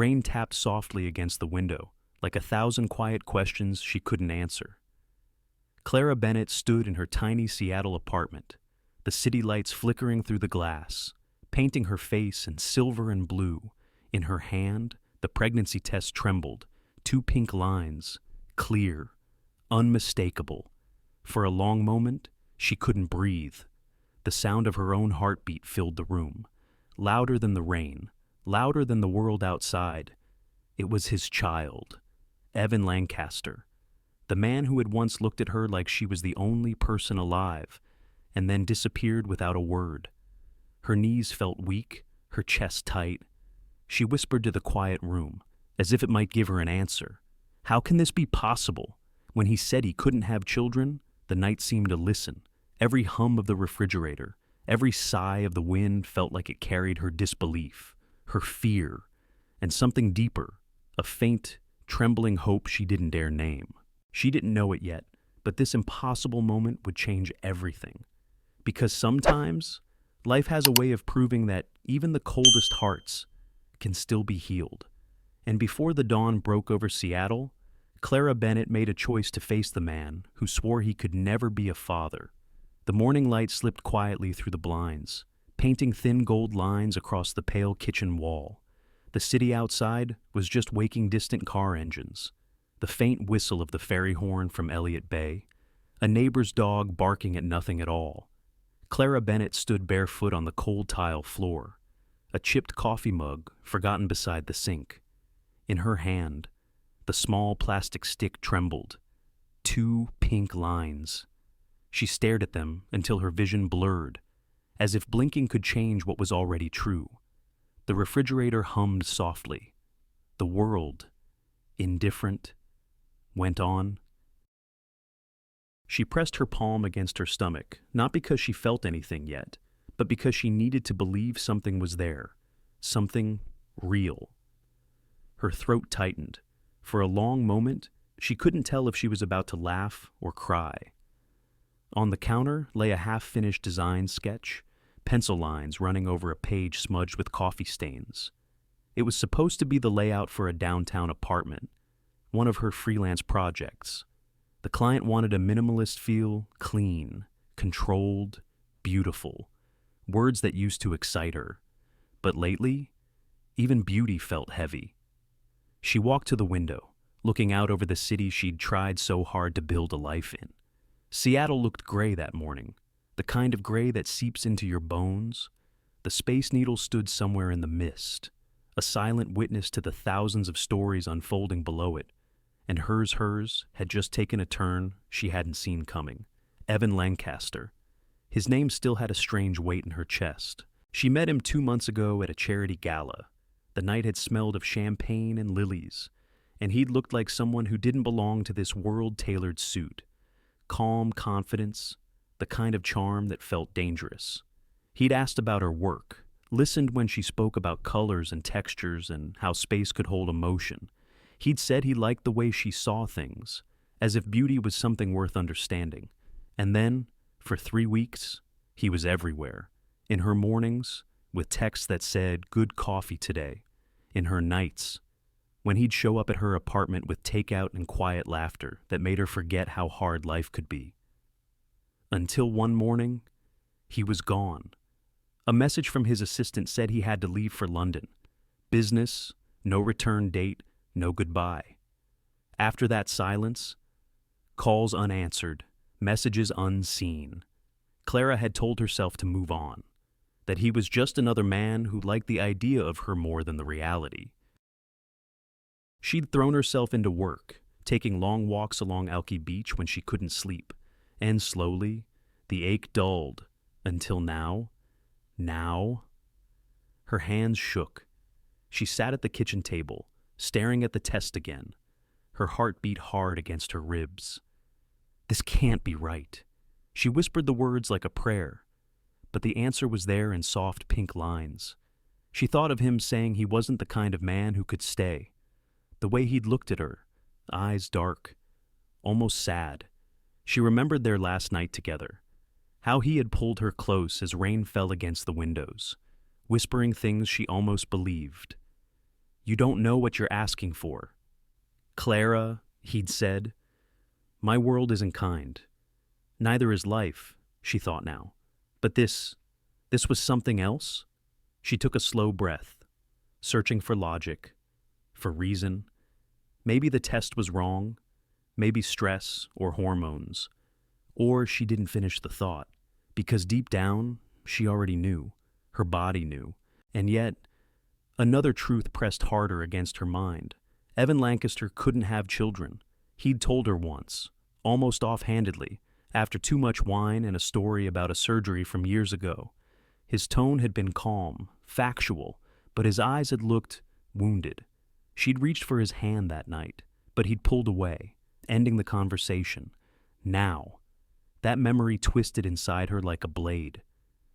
Rain tapped softly against the window, like 1,000 quiet questions she couldn't answer. Clara Bennett stood in her tiny Seattle apartment, the city lights flickering through the glass, painting her face in silver and blue. In her hand, the pregnancy test trembled, 2 pink lines, clear, unmistakable. For a long moment, she couldn't breathe. The sound of her own heartbeat filled the room, louder than the rain, louder than the world outside. It was his child, Evan Lancaster, the man who had once looked at her like she was the only person alive, and then disappeared without a word. Her knees felt weak, her chest tight. She whispered to the quiet room, as if it might give her an answer. How can this be possible? When he said he couldn't have children, the night seemed to listen. Every hum of the refrigerator, every sigh of the wind felt like it carried her disbelief, her fear, and something deeper, a faint, trembling hope she didn't dare name. She didn't know it yet, but this impossible moment would change everything. Because sometimes, life has a way of proving that even the coldest hearts can still be healed. And before the dawn broke over Seattle, Clara Bennett made a choice to face the man who swore he could never be a father. The morning light slipped quietly through the blinds, painting thin gold lines across the pale kitchen wall. The city outside was just waking distant car engines, the faint whistle of the ferry horn from Elliott Bay, a neighbor's dog barking at nothing at all. Clara Bennett stood barefoot on the cold tile floor, a chipped coffee mug forgotten beside the sink. In her hand, the small plastic stick trembled. 2 pink lines. She stared at them until her vision blurred, as if blinking could change what was already true. The refrigerator hummed softly. The world, indifferent, went on. She pressed her palm against her stomach, not because she felt anything yet, but because she needed to believe something was there, something real. Her throat tightened. For a long moment, she couldn't tell if she was about to laugh or cry. On the counter lay a half-finished design sketch, pencil lines running over a page smudged with coffee stains. It was supposed to be the layout for a downtown apartment, one of her freelance projects. The client wanted a minimalist feel, clean, controlled, beautiful, words that used to excite her. But lately, even beauty felt heavy. She walked to the window, looking out over the city she'd tried so hard to build a life in. Seattle looked gray that morning, the kind of gray that seeps into your bones. The Space Needle stood somewhere in the mist, a silent witness to the thousands of stories unfolding below it, and hers had just taken a turn she hadn't seen coming. Evan Lancaster. His name still had a strange weight in her chest. She met him 2 months ago at a charity gala. The night had smelled of champagne and lilies, and he'd looked like someone who didn't belong to this world-tailored suit. Calm confidence, the kind of charm that felt dangerous. He'd asked about her work, listened when she spoke about colors and textures and how space could hold emotion. He'd said he liked the way she saw things, as if beauty was something worth understanding. And then, for 3 weeks, he was everywhere. In her mornings, with texts that said, "Good coffee today." In her nights, when he'd show up at her apartment with takeout and quiet laughter that made her forget how hard life could be. Until one morning, he was gone. A message from his assistant said he had to leave for London. Business, no return date, no goodbye. After that silence, calls unanswered, messages unseen. Clara had told herself to move on, that he was just another man who liked the idea of her more than the reality. She'd thrown herself into work, taking long walks along Alki Beach when she couldn't sleep, and slowly, the ache dulled, until now, her hands shook. She sat at the kitchen table, staring at the test again. Her heart beat hard against her ribs. This can't be right. She whispered the words like a prayer, but the answer was there in soft pink lines. She thought of him saying he wasn't the kind of man who could stay. The way he'd looked at her, eyes dark, almost sad. She remembered their last night together, how he had pulled her close as rain fell against the windows, whispering things she almost believed. You don't know what you're asking for. Clara, he'd said, my world isn't kind. Neither is life, she thought now. But this was something else? She took a slow breath, searching for logic, for reason. Maybe the test was wrong, maybe stress or hormones. Or she didn't finish the thought, because deep down, she already knew. Her body knew. And yet, another truth pressed harder against her mind. Evan Lancaster couldn't have children. He'd told her once, almost offhandedly, after too much wine and a story about a surgery from years ago. His tone had been calm, factual, but his eyes had looked wounded. She'd reached for his hand that night, but he'd pulled away, ending the conversation. Now, that memory twisted inside her like a blade.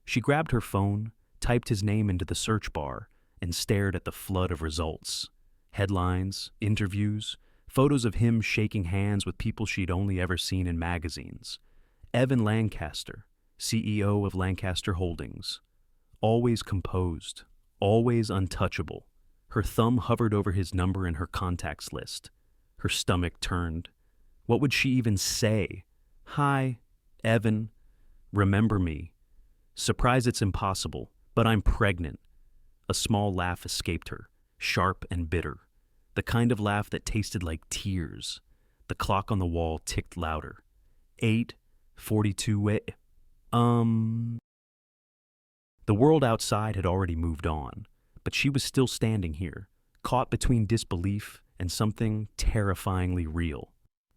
She grabbed her phone, typed his name into the search bar, and stared at the flood of results. Headlines, interviews, photos of him shaking hands with people she'd only ever seen in magazines. Evan Lancaster, CEO of Lancaster Holdings. Always composed, always untouchable. Her thumb hovered over his number in her contacts list. Her stomach turned. What would she even say? Hi, Evan. Remember me. Surprise it's impossible, but I'm pregnant. A small laugh escaped her, sharp and bitter. The kind of laugh that tasted like tears. The clock on the wall ticked louder. 8:42. The world outside had already moved on, but she was still standing here, caught between disbelief and something terrifyingly real.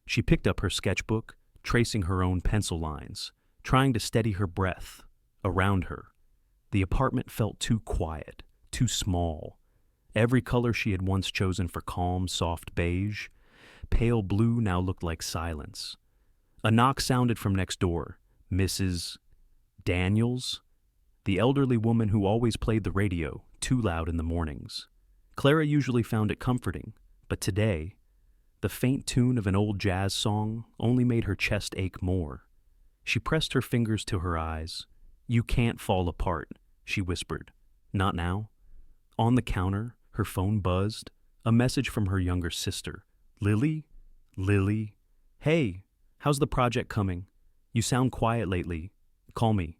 She picked up her sketchbook, tracing her own pencil lines, trying to steady her breath. Around her, the apartment felt too quiet, too small. Every color she had once chosen for calm, soft beige, pale blue now looked like silence. A knock sounded from next door. Mrs. Daniels, the elderly woman who always played the radio, too loud in the mornings. Clara usually found it comforting, but today, the faint tune of an old jazz song only made her chest ache more. She pressed her fingers to her eyes. You can't fall apart, she whispered. Not now. On the counter, her phone buzzed. A message from her younger sister. Lily? Lily? Hey, how's the project coming? You sound quiet lately. Call me.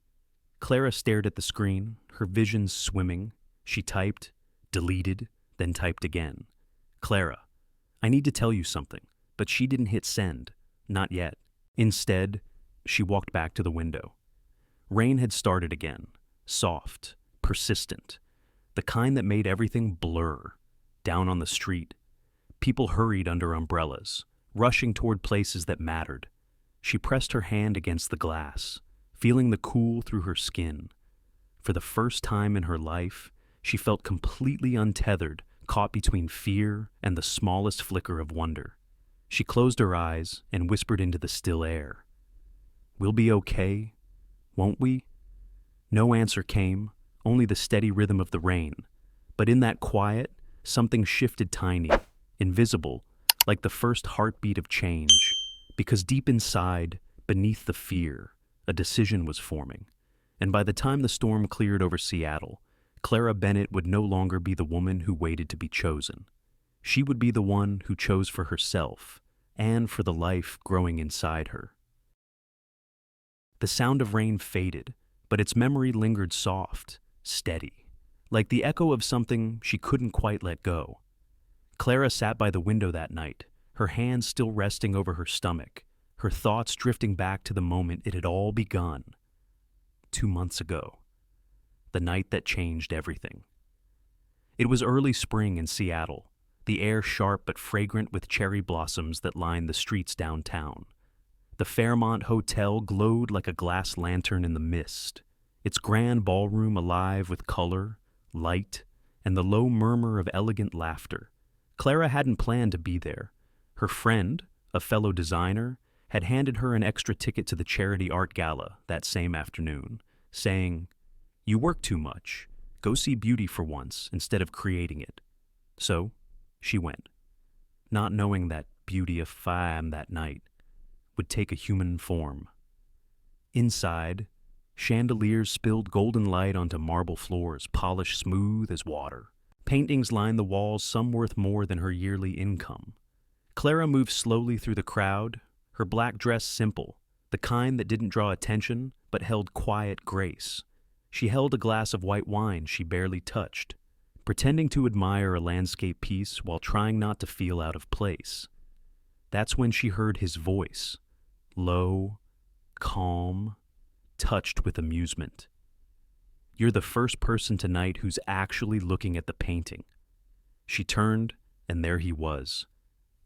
Clara stared at the screen, her vision swimming. She typed, deleted, then typed again. Clara, I need to tell you something, but she didn't hit send. Not yet. Instead, she walked back to the window. Rain had started again, soft, persistent, the kind that made everything blur. Down on the street, people hurried under umbrellas, rushing toward places that mattered. She pressed her hand against the glass, feeling the cool through her skin. For the first time in her life, she felt completely untethered, caught between fear and the smallest flicker of wonder. She closed her eyes and whispered into the still air. We'll be okay, won't we? No answer came, only the steady rhythm of the rain. But in that quiet, something shifted tiny, invisible, like the first heartbeat of change. Because deep inside, beneath the fear, a decision was forming. And by the time the storm cleared over Seattle, Clara Bennett would no longer be the woman who waited to be chosen. She would be the one who chose for herself and for the life growing inside her. The sound of rain faded, but its memory lingered soft, steady, like the echo of something she couldn't quite let go. Clara sat by the window that night, her hands still resting over her stomach, her thoughts drifting back to the moment it had all begun. 2 months ago, the night that changed everything. It was early spring in Seattle, the air sharp but fragrant with cherry blossoms that lined the streets downtown. The Fairmont Hotel glowed like a glass lantern in the mist, its grand ballroom alive with color, light, and the low murmur of elegant laughter. Clara hadn't planned to be there. Her friend, a fellow designer, had handed her an extra ticket to the charity art gala that same afternoon, saying, "You work too much. Go see beauty for once instead of creating it." So, she went, not knowing that beauty of femme that night would take a human form. Inside, chandeliers spilled golden light onto marble floors polished smooth as water. Paintings lined the walls, some worth more than her yearly income. Clara moved slowly through the crowd, her black dress simple, the kind that didn't draw attention but held quiet grace. She held a glass of white wine she barely touched, pretending to admire a landscape piece while trying not to feel out of place. That's when she heard his voice, low, calm, touched with amusement. "You're the first person tonight who's actually looking at the painting." She turned, and there he was,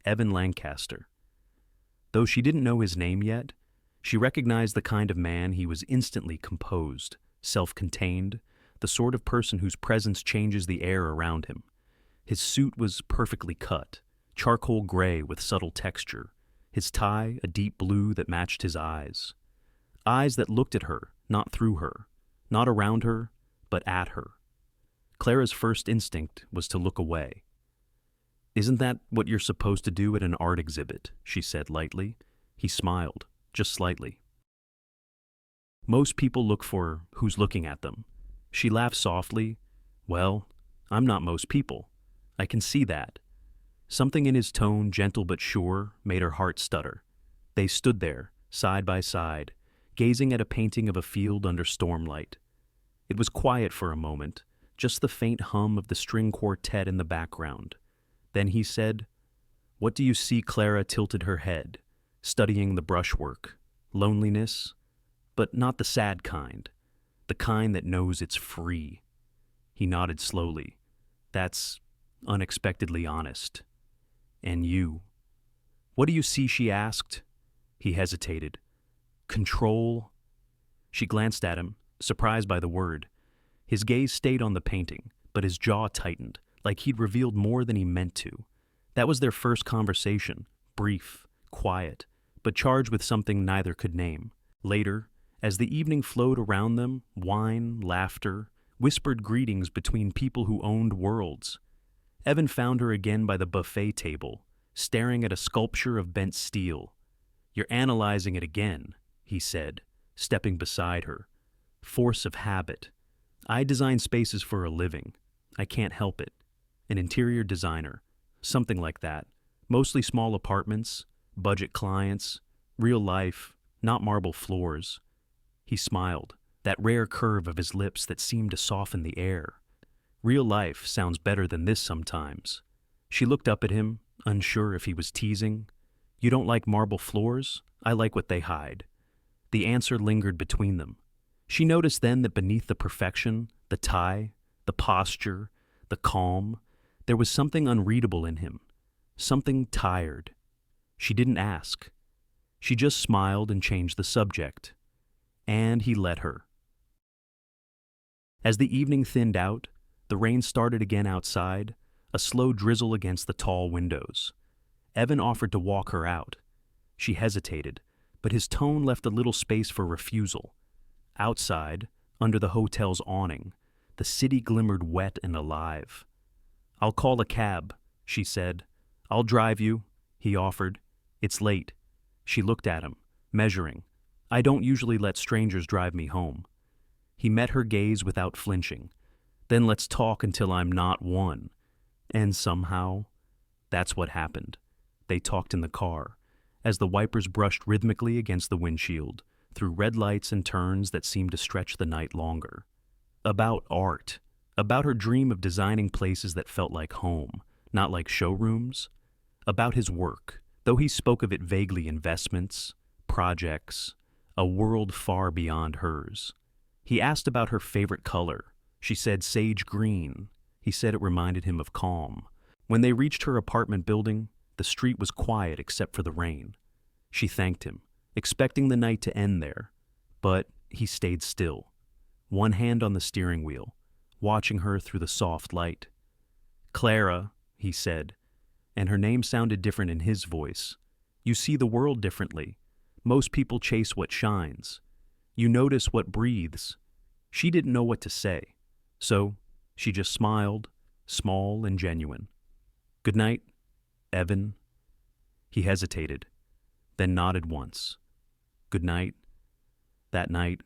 Evan Lancaster. Though she didn't know his name yet, she recognized the kind of man he was: instantly composed, self-contained, the sort of person whose presence changes the air around him. His suit was perfectly cut, charcoal gray with subtle texture, his tie a deep blue that matched his eyes. Eyes that looked at her, not through her, not around her, but at her. Clara's first instinct was to look away. "Isn't that what you're supposed to do at an art exhibit?" she said lightly. He smiled, just slightly. "Most people look for who's looking at them." She laughed softly. "Well, I'm not most people. I can see that." Something in his tone, gentle but sure, made her heart stutter. They stood there, side by side, gazing at a painting of a field under stormlight. It was quiet for a moment, just the faint hum of the string quartet in the background. Then he said, "What do you see?" Clara tilted her head, studying the brushwork. "Loneliness, but not the sad kind, the kind that knows it's free." He nodded slowly. "That's unexpectedly honest. And you?" "What do you see?" she asked. He hesitated. "Control." She glanced at him, surprised by the word. His gaze stayed on the painting, but his jaw tightened, like he'd revealed more than he meant to. That was their first conversation, brief, quiet, but charged with something neither could name. Later, as the evening flowed around them, wine, laughter, whispered greetings between people who owned worlds. Evan found her again by the buffet table, staring at a sculpture of bent steel. "You're analyzing it again," he said, stepping beside her. "Force of habit. I design spaces for a living. I can't help it. An interior designer. Something like that. Mostly small apartments, budget clients, real life, not marble floors." He smiled, that rare curve of his lips that seemed to soften the air. "Real life sounds better than this sometimes." She looked up at him, unsure if he was teasing. "You don't like marble floors? I like what they hide." The answer lingered between them. She noticed then that beneath the perfection, the tie, the posture, the calm, there was something unreadable in him, something tired. She didn't ask. She just smiled and changed the subject. And he let her. As the evening thinned out, the rain started again outside, a slow drizzle against the tall windows. Evan offered to walk her out. She hesitated, but his tone left a little space for refusal. Outside, under the hotel's awning, the city glimmered wet and alive. "I'll call a cab," she said. "I'll drive you," he offered. "It's late." She looked at him, measuring. "I don't usually let strangers drive me home." He met her gaze without flinching. "Then let's talk until I'm not one." And somehow, that's what happened. They talked in the car, as the wipers brushed rhythmically against the windshield, through red lights and turns that seemed to stretch the night longer. About art, about her dream of designing places that felt like home, not like showrooms. About his work, though he spoke of it vaguely: investments, projects, a world far beyond hers. He asked about her favorite color. She said sage green. He said it reminded him of calm. When they reached her apartment building, the street was quiet except for the rain. She thanked him, expecting the night to end there, but he stayed still, one hand on the steering wheel, watching her through the soft light. "Clara," he said, and her name sounded different in his voice. "You see the world differently. Most people chase what shines. You notice what breathes." She didn't know what to say, so she just smiled, small and genuine. "Good night, Evan." He hesitated, then nodded once. Good night. That night,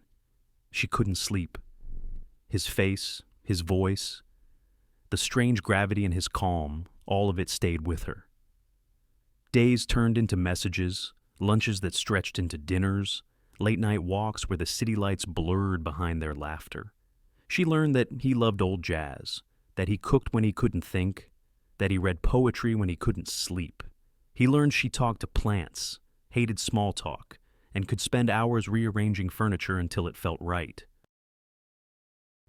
she couldn't sleep. His face, his voice, The strange gravity in his calm, all of it stayed with her. Days turned into messages, lunches that stretched into dinners, late-night walks where the city lights blurred behind their laughter. She learned that he loved old jazz, that he cooked when he couldn't think, that he read poetry when he couldn't sleep. He learned she talked to plants, hated small talk, and could spend hours rearranging furniture until it felt right.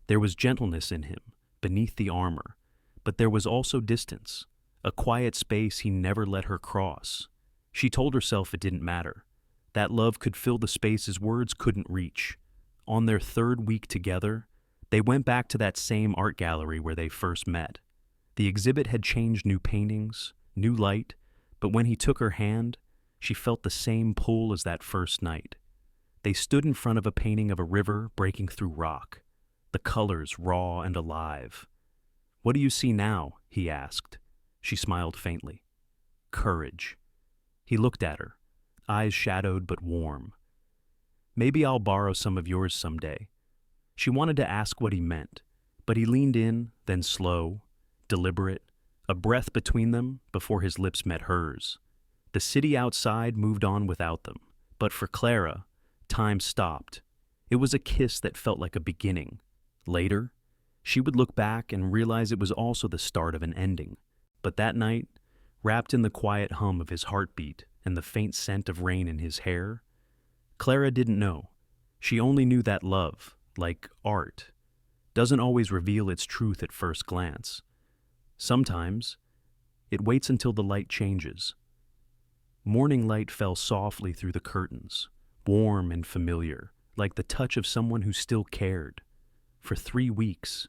There was gentleness in him, beneath the armor, but there was also distance, a quiet space he never let her cross. She told herself it didn't matter. That love could fill the spaces words couldn't reach. On their third week together, they went back to that same art gallery where they first met. The exhibit had changed new paintings, new light, but when he took her hand, she felt the same pull as that first night. They stood in front of a painting of a river breaking through rock, the colors raw and alive. "What do you see now?" he asked. She smiled faintly. "Courage." He looked at her, eyes shadowed but warm. "Maybe I'll borrow some of yours someday." She wanted to ask what he meant, but he leaned in, then slow, deliberate, a breath between them before his lips met hers. The city outside moved on without them, but for Clara, time stopped. It was a kiss that felt like a beginning. Later, she would look back and realize it was also the start of an ending. But that night, wrapped in the quiet hum of his heartbeat and the faint scent of rain in his hair, Clara didn't know. She only knew that love, like art, doesn't always reveal its truth at first glance. Sometimes, it waits until the light changes. Morning light fell softly through the curtains, warm and familiar, like the touch of someone who still cared. For 3 weeks,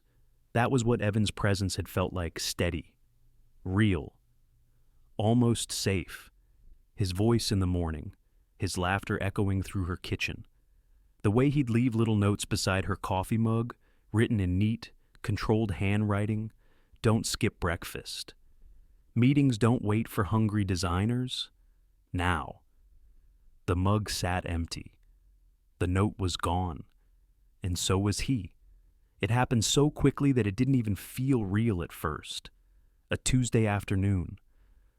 that was what Evan's presence had felt like: steady, real, almost safe. His voice in the morning, his laughter echoing through her kitchen. The way he'd leave little notes beside her coffee mug, written in neat, controlled handwriting: "Don't skip breakfast." Meetings don't wait for hungry designers. Now. The mug sat empty. The note was gone. And so was he. It happened so quickly that it didn't even feel real at first. A Tuesday afternoon.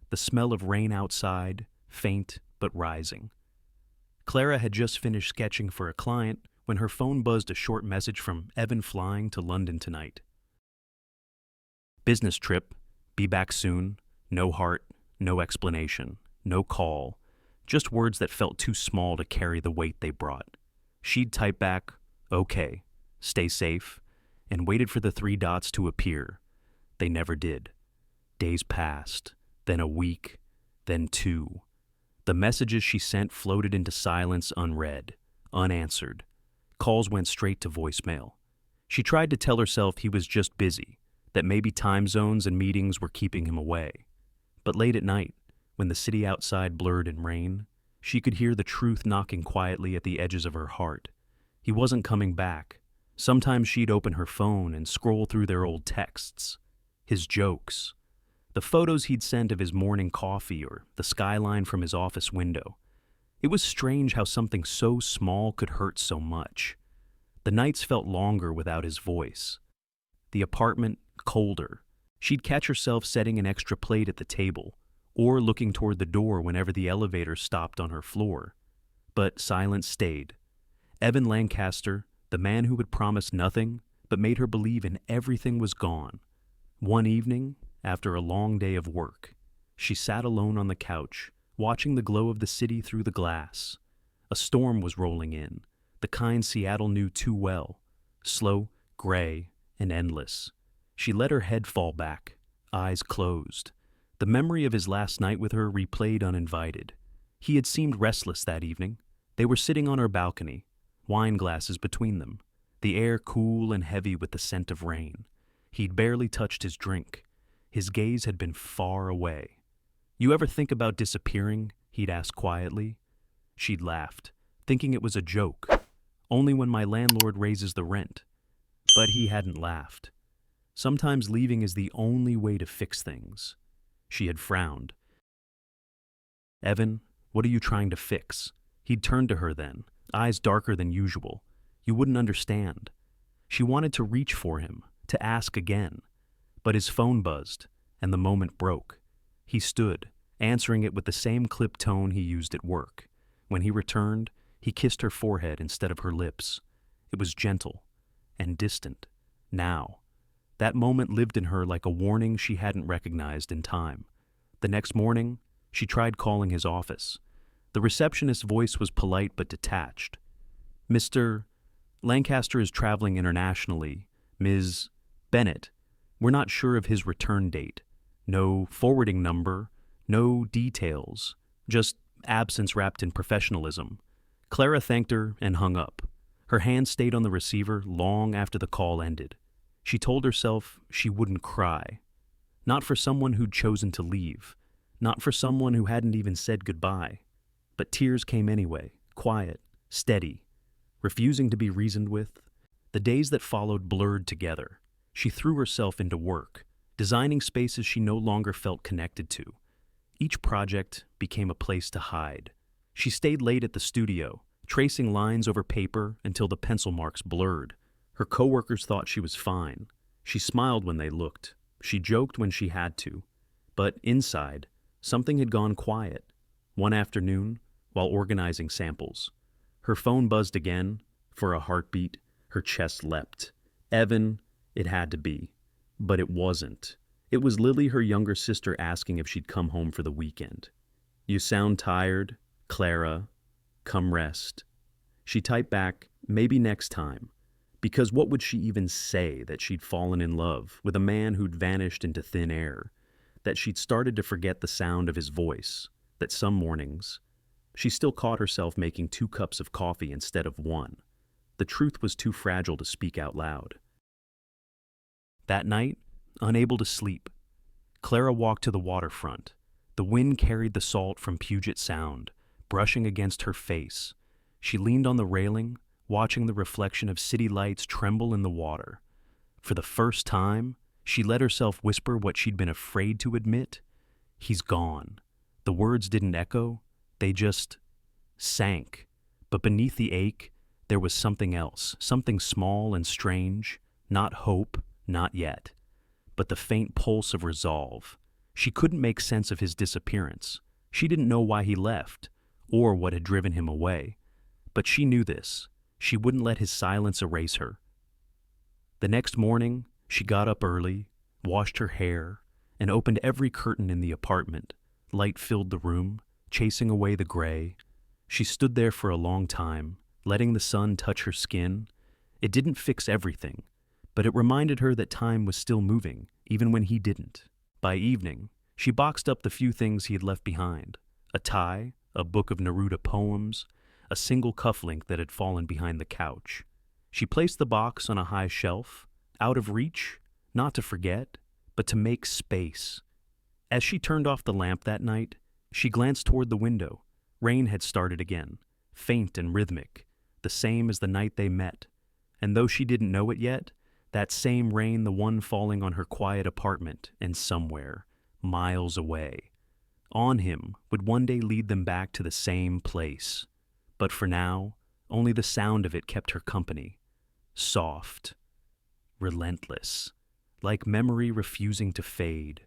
The smell of rain outside, faint but rising. Clara had just finished sketching for a client when her phone buzzed a short message from Evan flying to London tonight. "Business trip. Be back soon. No heart, no explanation, no call. Just words that felt too small to carry the weight they brought." She'd type back, "Okay, stay safe," and waited for the 3 dots to appear. They never did. Days passed, then a week, then 2. The messages she sent floated into silence unread, unanswered. Calls went straight to voicemail. She tried to tell herself he was just busy, that maybe time zones and meetings were keeping him away. But late at night, when the city outside blurred in rain, she could hear the truth knocking quietly at the edges of her heart. He wasn't coming back. Sometimes she'd open her phone and scroll through their old texts, his jokes, the photos he'd sent of his morning coffee or the skyline from his office window. It was strange how something so small could hurt so much. The nights felt longer without his voice. The apartment colder. She'd catch herself setting an extra plate at the table, or looking toward the door whenever the elevator stopped on her floor. But silence stayed. Evan Lancaster, the man who had promised nothing, but made her believe in everything, was gone. One evening, after a long day of work, she sat alone on the couch, watching the glow of the city through the glass. A storm was rolling in, the kind Seattle knew too well, slow, gray, and endless. She let her head fall back, eyes closed. The memory of his last night with her replayed uninvited. He had seemed restless that evening. They were sitting on her balcony, wine glasses between them, the air cool and heavy with the scent of rain. He'd barely touched his drink. His gaze had been far away. "You ever think about disappearing?" he'd asked quietly. She'd laughed, thinking it was a joke. "Only when my landlord raises the rent." But he hadn't laughed. Sometimes leaving is the only way to fix things. She had frowned. "Evan, what are you trying to fix?" He'd turned to her then, eyes darker than usual. "You wouldn't understand." She wanted to reach for him, to ask again. But his phone buzzed, and the moment broke. He stood, answering it with the same clipped tone he used at work. When he returned, he kissed her forehead instead of her lips. It was gentle and distant. Now, that moment lived in her like a warning she hadn't recognized in time. The next morning, she tried calling his office. The receptionist's voice was polite but detached. "Mr. Lancaster is traveling internationally. Ms. Bennett, we're not sure of his return date. No forwarding number, no details, just absence wrapped in professionalism." Clara thanked her and hung up. Her hand stayed on the receiver long after the call ended. She told herself she wouldn't cry. Not for someone who'd chosen to leave. Not for someone who hadn't even said goodbye. But tears came anyway, quiet, steady, refusing to be reasoned with. The days that followed blurred together. She threw herself into work, designing spaces she no longer felt connected to. Each project became a place to hide. She stayed late at the studio, tracing lines over paper until the pencil marks blurred. Her coworkers thought she was fine. She smiled when they looked. She joked when she had to. But inside, something had gone quiet. One afternoon, while organizing samples, her phone buzzed again. For a heartbeat, her chest leapt. Evan, it had to be. But it wasn't. It was Lily, her younger sister, asking if she'd come home for the weekend. "You sound tired, Clara. Come rest." She typed back, "Maybe next time." Because what would she even say? That she'd fallen in love with a man who'd vanished into thin air? That she'd started to forget the sound of his voice? That some mornings she still caught herself making 2 cups of coffee instead of 1? The truth was too fragile to speak out loud. That night, unable to sleep, Clara walked to the waterfront. The wind carried the salt from Puget Sound, brushing against her face. She leaned on the railing, watching the reflection of city lights tremble in the water. For the first time, she let herself whisper what she'd been afraid to admit. "He's gone." The words didn't echo, they just sank. But beneath the ache, there was something else, something small and strange. Not hope, not yet, but the faint pulse of resolve. She couldn't make sense of his disappearance. She didn't know why he left, or what had driven him away. But she knew this. She wouldn't let his silence erase her. The next morning, she got up early, washed her hair, and opened every curtain in the apartment. Light filled the room, chasing away the gray. She stood there for a long time, letting the sun touch her skin. It didn't fix everything, but it reminded her that time was still moving, even when he didn't. By evening, she boxed up the few things he had left behind: a tie, a book of Neruda poems, a single cufflink that had fallen behind the couch. She placed the box on a high shelf, out of reach, not to forget, but to make space. As she turned off the lamp that night, she glanced toward the window. Rain had started again, faint and rhythmic, the same as the night they met. And though she didn't know it yet, that same rain, the one falling on her quiet apartment and somewhere, miles away, on him, would one day lead them back to the same place. But for now, only the sound of it kept her company. Soft, relentless, like memory refusing to fade.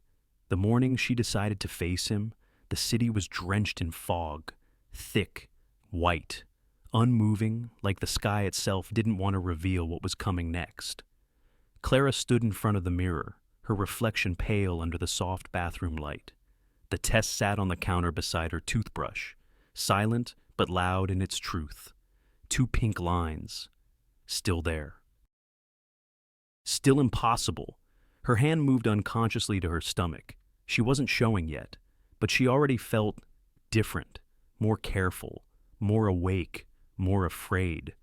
The morning she decided to face him, the city was drenched in fog, thick, white, unmoving, like the sky itself didn't want to reveal what was coming next. Clara stood in front of the mirror, her reflection pale under the soft bathroom light. The test sat on the counter beside her toothbrush, silent but loud in its truth. 2 pink lines, still there. Still impossible. Her hand moved unconsciously to her stomach. She wasn't showing yet, but she already felt different, more careful, more awake, more afraid.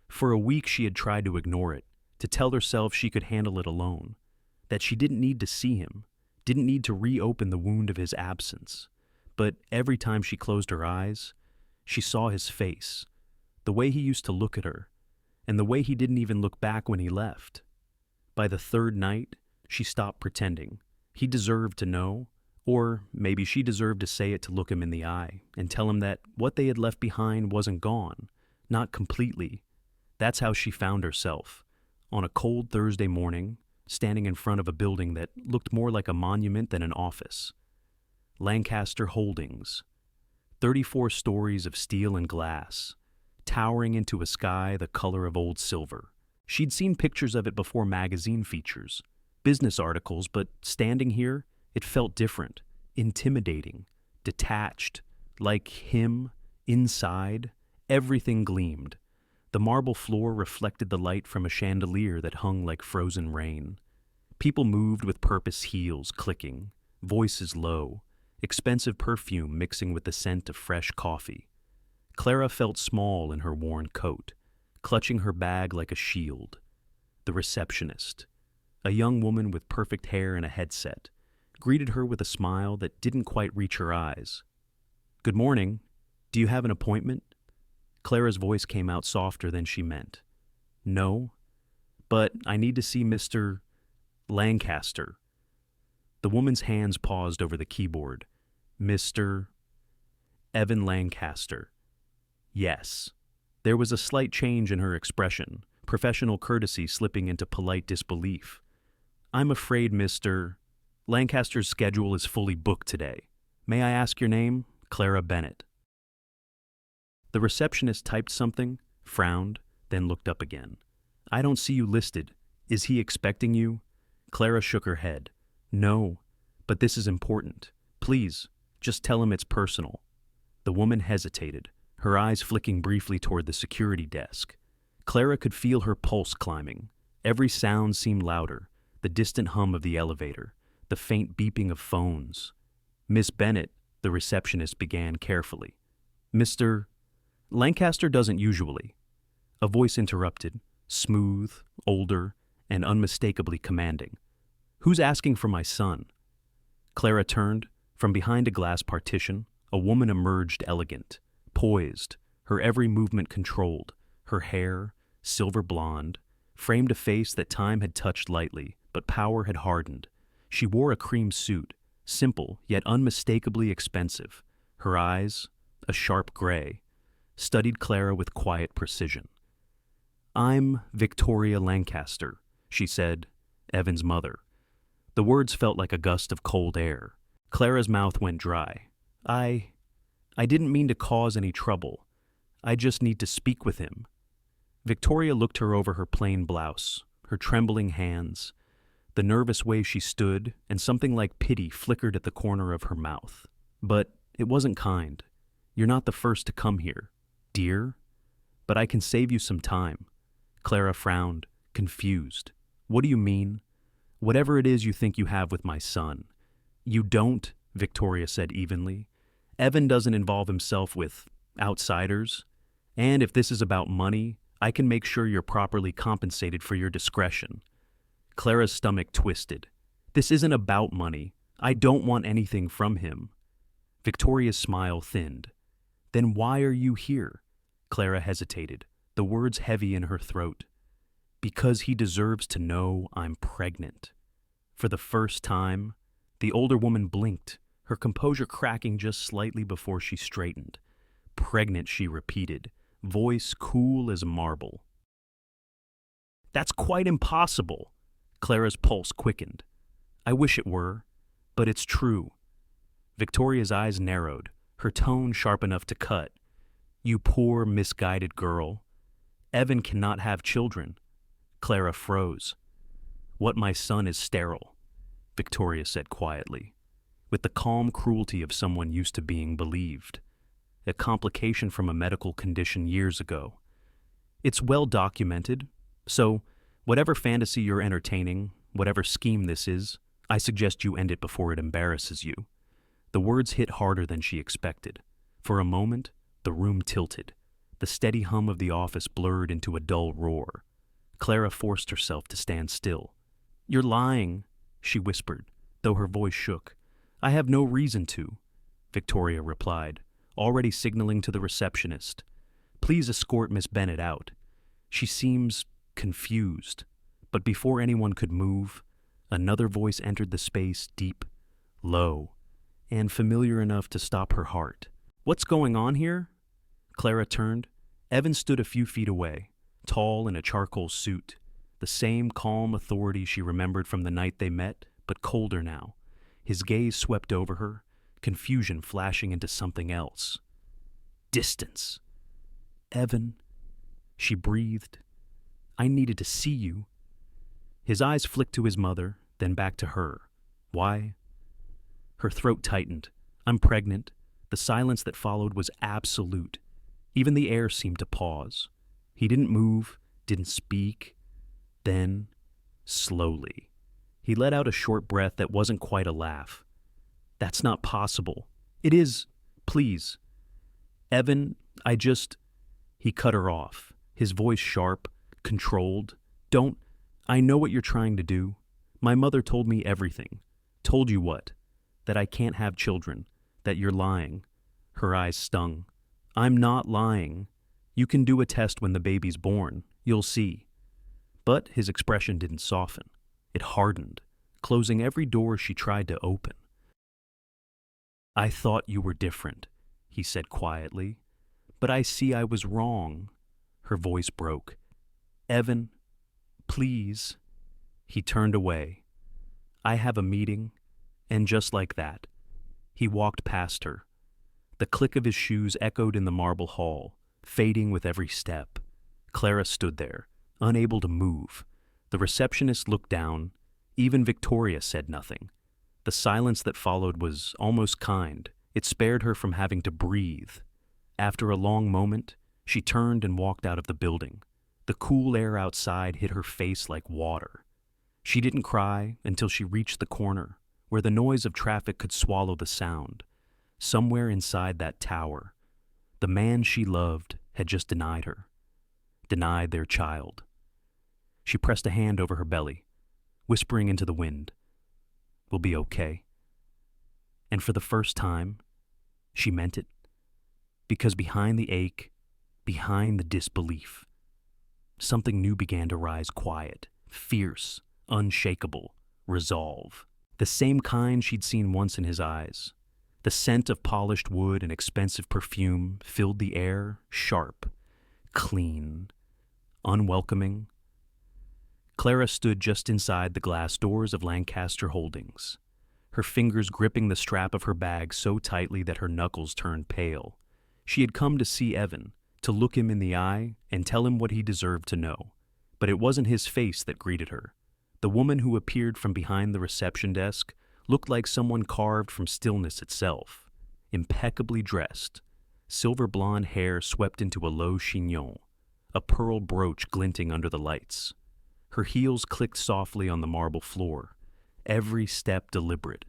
For a week she had tried to ignore it, to tell herself she could handle it alone, that she didn't need to see him, didn't need to reopen the wound of his absence. But every time she closed her eyes, she saw his face, the way he used to look at her, and the way he didn't even look back when he left. By the 3rd night, she stopped pretending. He deserved to know, or maybe she deserved to say it to look him in the eye and tell him that what they had left behind wasn't gone, not completely. That's how she found herself, on a cold Thursday morning, standing in front of a building that looked more like a monument than an office. Lancaster Holdings. 34 stories of steel and glass, towering into a sky the color of old silver. She'd seen pictures of it before magazine features, business articles, but standing here, it felt different, intimidating, detached, like him, inside, everything gleamed. The marble floor reflected the light from a chandelier that hung like frozen rain. People moved with purpose, heels clicking, voices low, expensive perfume mixing with the scent of fresh coffee. Clara felt small in her worn coat, clutching her bag like a shield. The receptionist, a young woman with perfect hair and a headset, greeted her with a smile that didn't quite reach her eyes. "Good morning. Do you have an appointment?" Clara's voice came out softer than she meant. "No, but I need to see Mr. Lancaster." The woman's hands paused over the keyboard. "Mr. Evan Lancaster." Yes. There was a slight change in her expression, professional courtesy slipping into polite disbelief. "I'm afraid Mr. Lancaster's schedule is fully booked today. May I ask your name?" "Clara Bennett." The receptionist typed something, frowned, then looked up again. "I don't see you listed. Is he expecting you?" Clara shook her head. "No, but this is important. Please, just tell him it's personal." The woman hesitated, her eyes flicking briefly toward the security desk. Clara could feel her pulse climbing. Every sound seemed louder, the distant hum of the elevator, the faint beeping of phones. "Miss Bennett," the receptionist began carefully. "Mr. Lancaster doesn't usually." A voice interrupted, smooth, older, and unmistakably commanding. "Who's asking for my son?" Clara turned. From behind a glass partition, a woman emerged elegant, poised, her every movement controlled. Her hair, silver blonde, framed a face that time had touched lightly, but power had hardened. She wore a cream suit, simple yet unmistakably expensive. Her eyes, a sharp gray, studied Clara with quiet precision. "I'm Victoria Lancaster," she said, "Evan's mother." The words felt like a gust of cold air. Clara's mouth went dry. I didn't mean to cause any trouble. I just need to speak with him." Victoria looked her over her plain blouse, her trembling hands, the nervous way she stood, and something like pity flickered at the corner of her mouth. "But it wasn't kind. You're not the first to come here, dear. But I can save you some time." Clara frowned, confused. "What do you mean?" "Whatever it is you think you have with my son." "You don't," Victoria said evenly. "Evan doesn't involve himself with outsiders. And if this is about money, I can make sure you're properly compensated for your discretion." Clara's stomach twisted. "This isn't about money. I don't want anything from him." Victoria's smile thinned. "Then why are you here?" Clara hesitated, the words heavy in her throat. "Because he deserves to know I'm pregnant." For the first time, the older woman blinked, her composure cracking just slightly before she straightened. "Pregnant," she repeated, voice cool as marble. "That's quite impossible." Clara's pulse quickened. "I wish it were, but it's true." Victoria's eyes narrowed, her tone sharp enough to cut. "You poor, misguided girl. Evan cannot have children." Clara froze. "What my son is sterile," Victoria said quietly, with the calm cruelty of someone used to being believed. "A complication from a medical condition years ago. It's well documented, so whatever fantasy you're entertaining, whatever scheme this is, I suggest you end it before it embarrasses you." The words hit harder than she expected. For a moment, the room tilted. The steady hum of the office blurred into a dull roar. Clara forced herself to stand still. "You're lying," she whispered, though her voice shook. "I have no reason to," Victoria replied, already signaling to the receptionist. "Please escort Miss Bennett out. She seems confused." But before anyone could move, another voice entered the space, deep, low, and familiar enough to stop her heart. "What's going on here?" Clara turned. Evan stood a few feet away, tall in a charcoal suit. the same calm authority she remembered from the night they met, but colder now. His gaze swept over her, confusion flashing into something else. Distance. Evan, she breathed. I needed to see you. His eyes flicked to his mother, then back to her. Why? Her throat tightened. I'm pregnant. The silence that followed was absolute. Even the air seemed to pause. He didn't move, didn't speak. Then, slowly, he let out a short breath that wasn't quite a laugh. That's not possible. It is. Please. Evan, He cut her off, his voice sharp, controlled. Don't. I know what you're trying to do. My mother told me everything. Told you what? That I can't have children. That you're lying. Her eyes stung. I'm not lying. You can do a test when the baby's born. You'll see. But his expression didn't soften. It hardened, closing every door she tried to open. I thought you were different, he said quietly. But I see I was wrong. Her voice broke. Evan, please. He turned away. I have a meeting. And just like that, he walked past her. The click of his shoes echoed in the marble hall, fading with every step. Clara stood there, unable to move. The receptionist looked down. Even Victoria said nothing. The silence that followed was almost kind. It spared her from having to breathe. After a long moment, she turned and walked out of the building. The cool air outside hit her face like water. She didn't cry until she reached the corner, where the noise of traffic could swallow the sound. Somewhere inside that tower, the man she loved had just denied her, denied their child. She pressed a hand over her belly, whispering into the wind, "We'll be okay." And for the first time, she meant it. Because behind the ache, behind the disbelief, something new began to rise quiet, fierce, unshakable, resolve. The same kind she'd seen once in his eyes. The scent of polished wood and expensive perfume filled the air, sharp, clean, unwelcoming. Clara stood just inside the glass doors of Lancaster Holdings, her fingers gripping the strap of her bag so tightly that her knuckles turned pale. She had come to see Evan, to look him in the eye and tell him what he deserved to know. But it wasn't his face that greeted her. The woman who appeared from behind the reception desk looked like someone carved from stillness itself, impeccably dressed, silver blonde hair swept into a low chignon, a pearl brooch glinting under the lights. Her heels clicked softly on the marble floor, every step deliberate.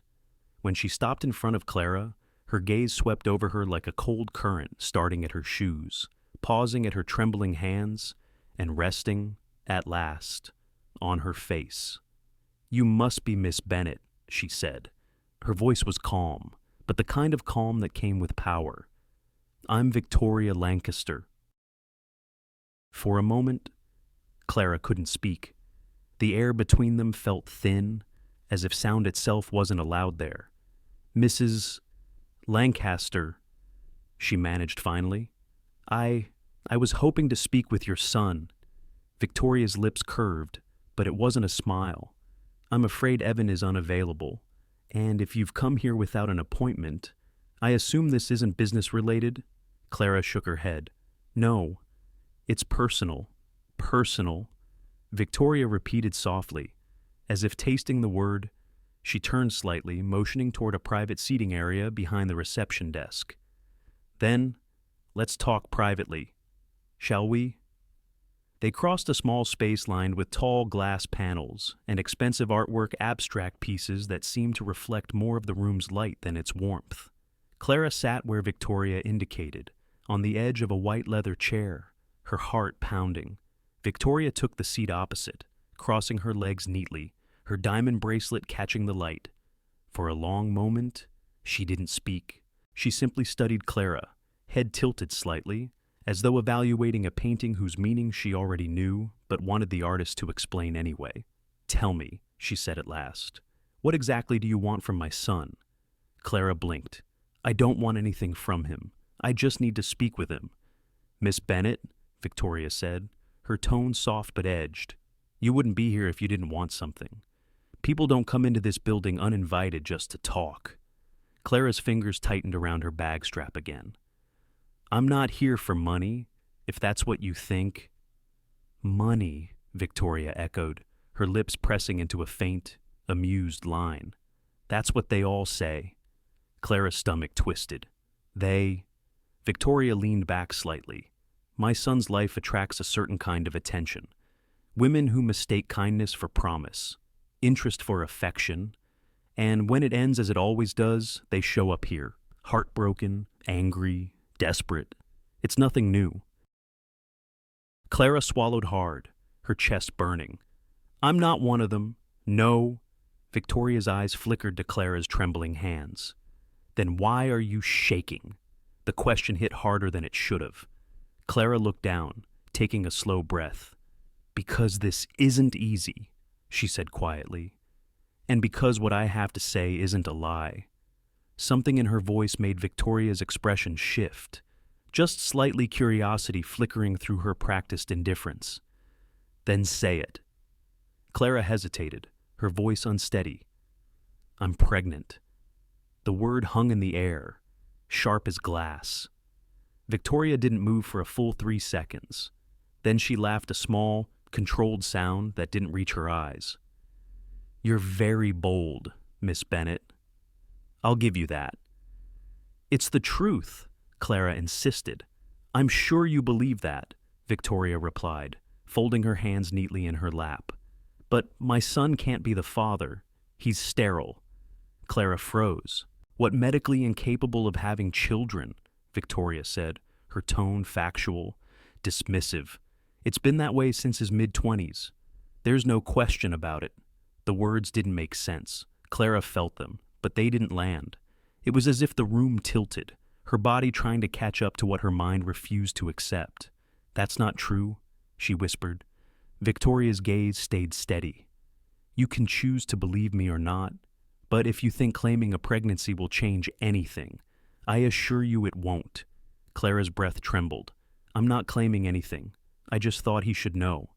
When she stopped in front of Clara, her gaze swept over her like a cold current, starting at her shoes, pausing at her trembling hands, and resting, at last, on her face. "You must be Miss Bennett," she said. Her voice was calm, but the kind of calm that came with power. "I'm Victoria Lancaster." For a moment, Clara couldn't speak. The air between them felt thin, as if sound itself wasn't allowed there. "Mrs. Lancaster," she managed finally. I was hoping to speak with your son." Victoria's lips curved, but it wasn't a smile. "I'm afraid Evan is unavailable, and if you've come here without an appointment, I assume this isn't business-related?" Clara shook her head. "No, it's personal. Personal." Victoria repeated softly, as if tasting the word. She turned slightly, motioning toward a private seating area behind the reception desk. "Then, let's talk privately. Shall we?" They crossed a small space lined with tall glass panels and expensive artwork abstract pieces that seemed to reflect more of the room's light than its warmth. Clara sat where Victoria indicated, on the edge of a white leather chair, her heart pounding. Victoria took the seat opposite, crossing her legs neatly, her diamond bracelet catching the light. For a long moment, she didn't speak. She simply studied Clara, head tilted slightly, as though evaluating a painting whose meaning she already knew, but wanted the artist to explain anyway. "Tell me," she said at last, "what exactly do you want from my son?" Clara blinked. "I don't want anything from him. I just need to speak with him." "Miss Bennett," Victoria said, her tone soft but edged, You wouldn't be here if you didn't want something. People don't come into this building uninvited just to talk. Clara's fingers tightened around her bag strap again. I'm not here for money, if that's what you think. Money, Victoria echoed, her lips pressing into a faint, amused line. That's what they all say. Clara's stomach twisted. Victoria leaned back slightly. My son's life attracts a certain kind of attention. Women who mistake kindness for promise, interest for affection, and when it ends as it always does, they show up here, heartbroken, angry, desperate. It's nothing new. Clara swallowed hard, her chest burning. I'm not one of them. No. Victoria's eyes flickered to Clara's trembling hands. Then why are you shaking? The question hit harder than it should have. Clara looked down, taking a slow breath. Because this isn't easy, she said quietly. And because what I have to say isn't a lie. Something in her voice made Victoria's expression shift, just slightly curiosity flickering through her practiced indifference. Then say it. Clara hesitated, her voice unsteady. I'm pregnant. The word hung in the air, sharp as glass. Victoria didn't move for a full 3 seconds. Then she laughed a small, controlled sound that didn't reach her eyes. You're very bold, Miss Bennett. I'll give you that. It's the truth, Clara insisted. I'm sure you believe that, Victoria replied, folding her hands neatly in her lap. But my son can't be the father. He's sterile. Clara froze. What medically incapable of having children? Victoria said, her tone factual, dismissive. It's been that way since his mid-20s. There's no question about it. The words didn't make sense. Clara felt them, but they didn't land. It was as if the room tilted, her body trying to catch up to what her mind refused to accept. That's not true, she whispered. Victoria's gaze stayed steady. You can choose to believe me or not, but if you think claiming a pregnancy will change anything, I assure you it won't. Clara's breath trembled. I'm not claiming anything. I just thought he should know.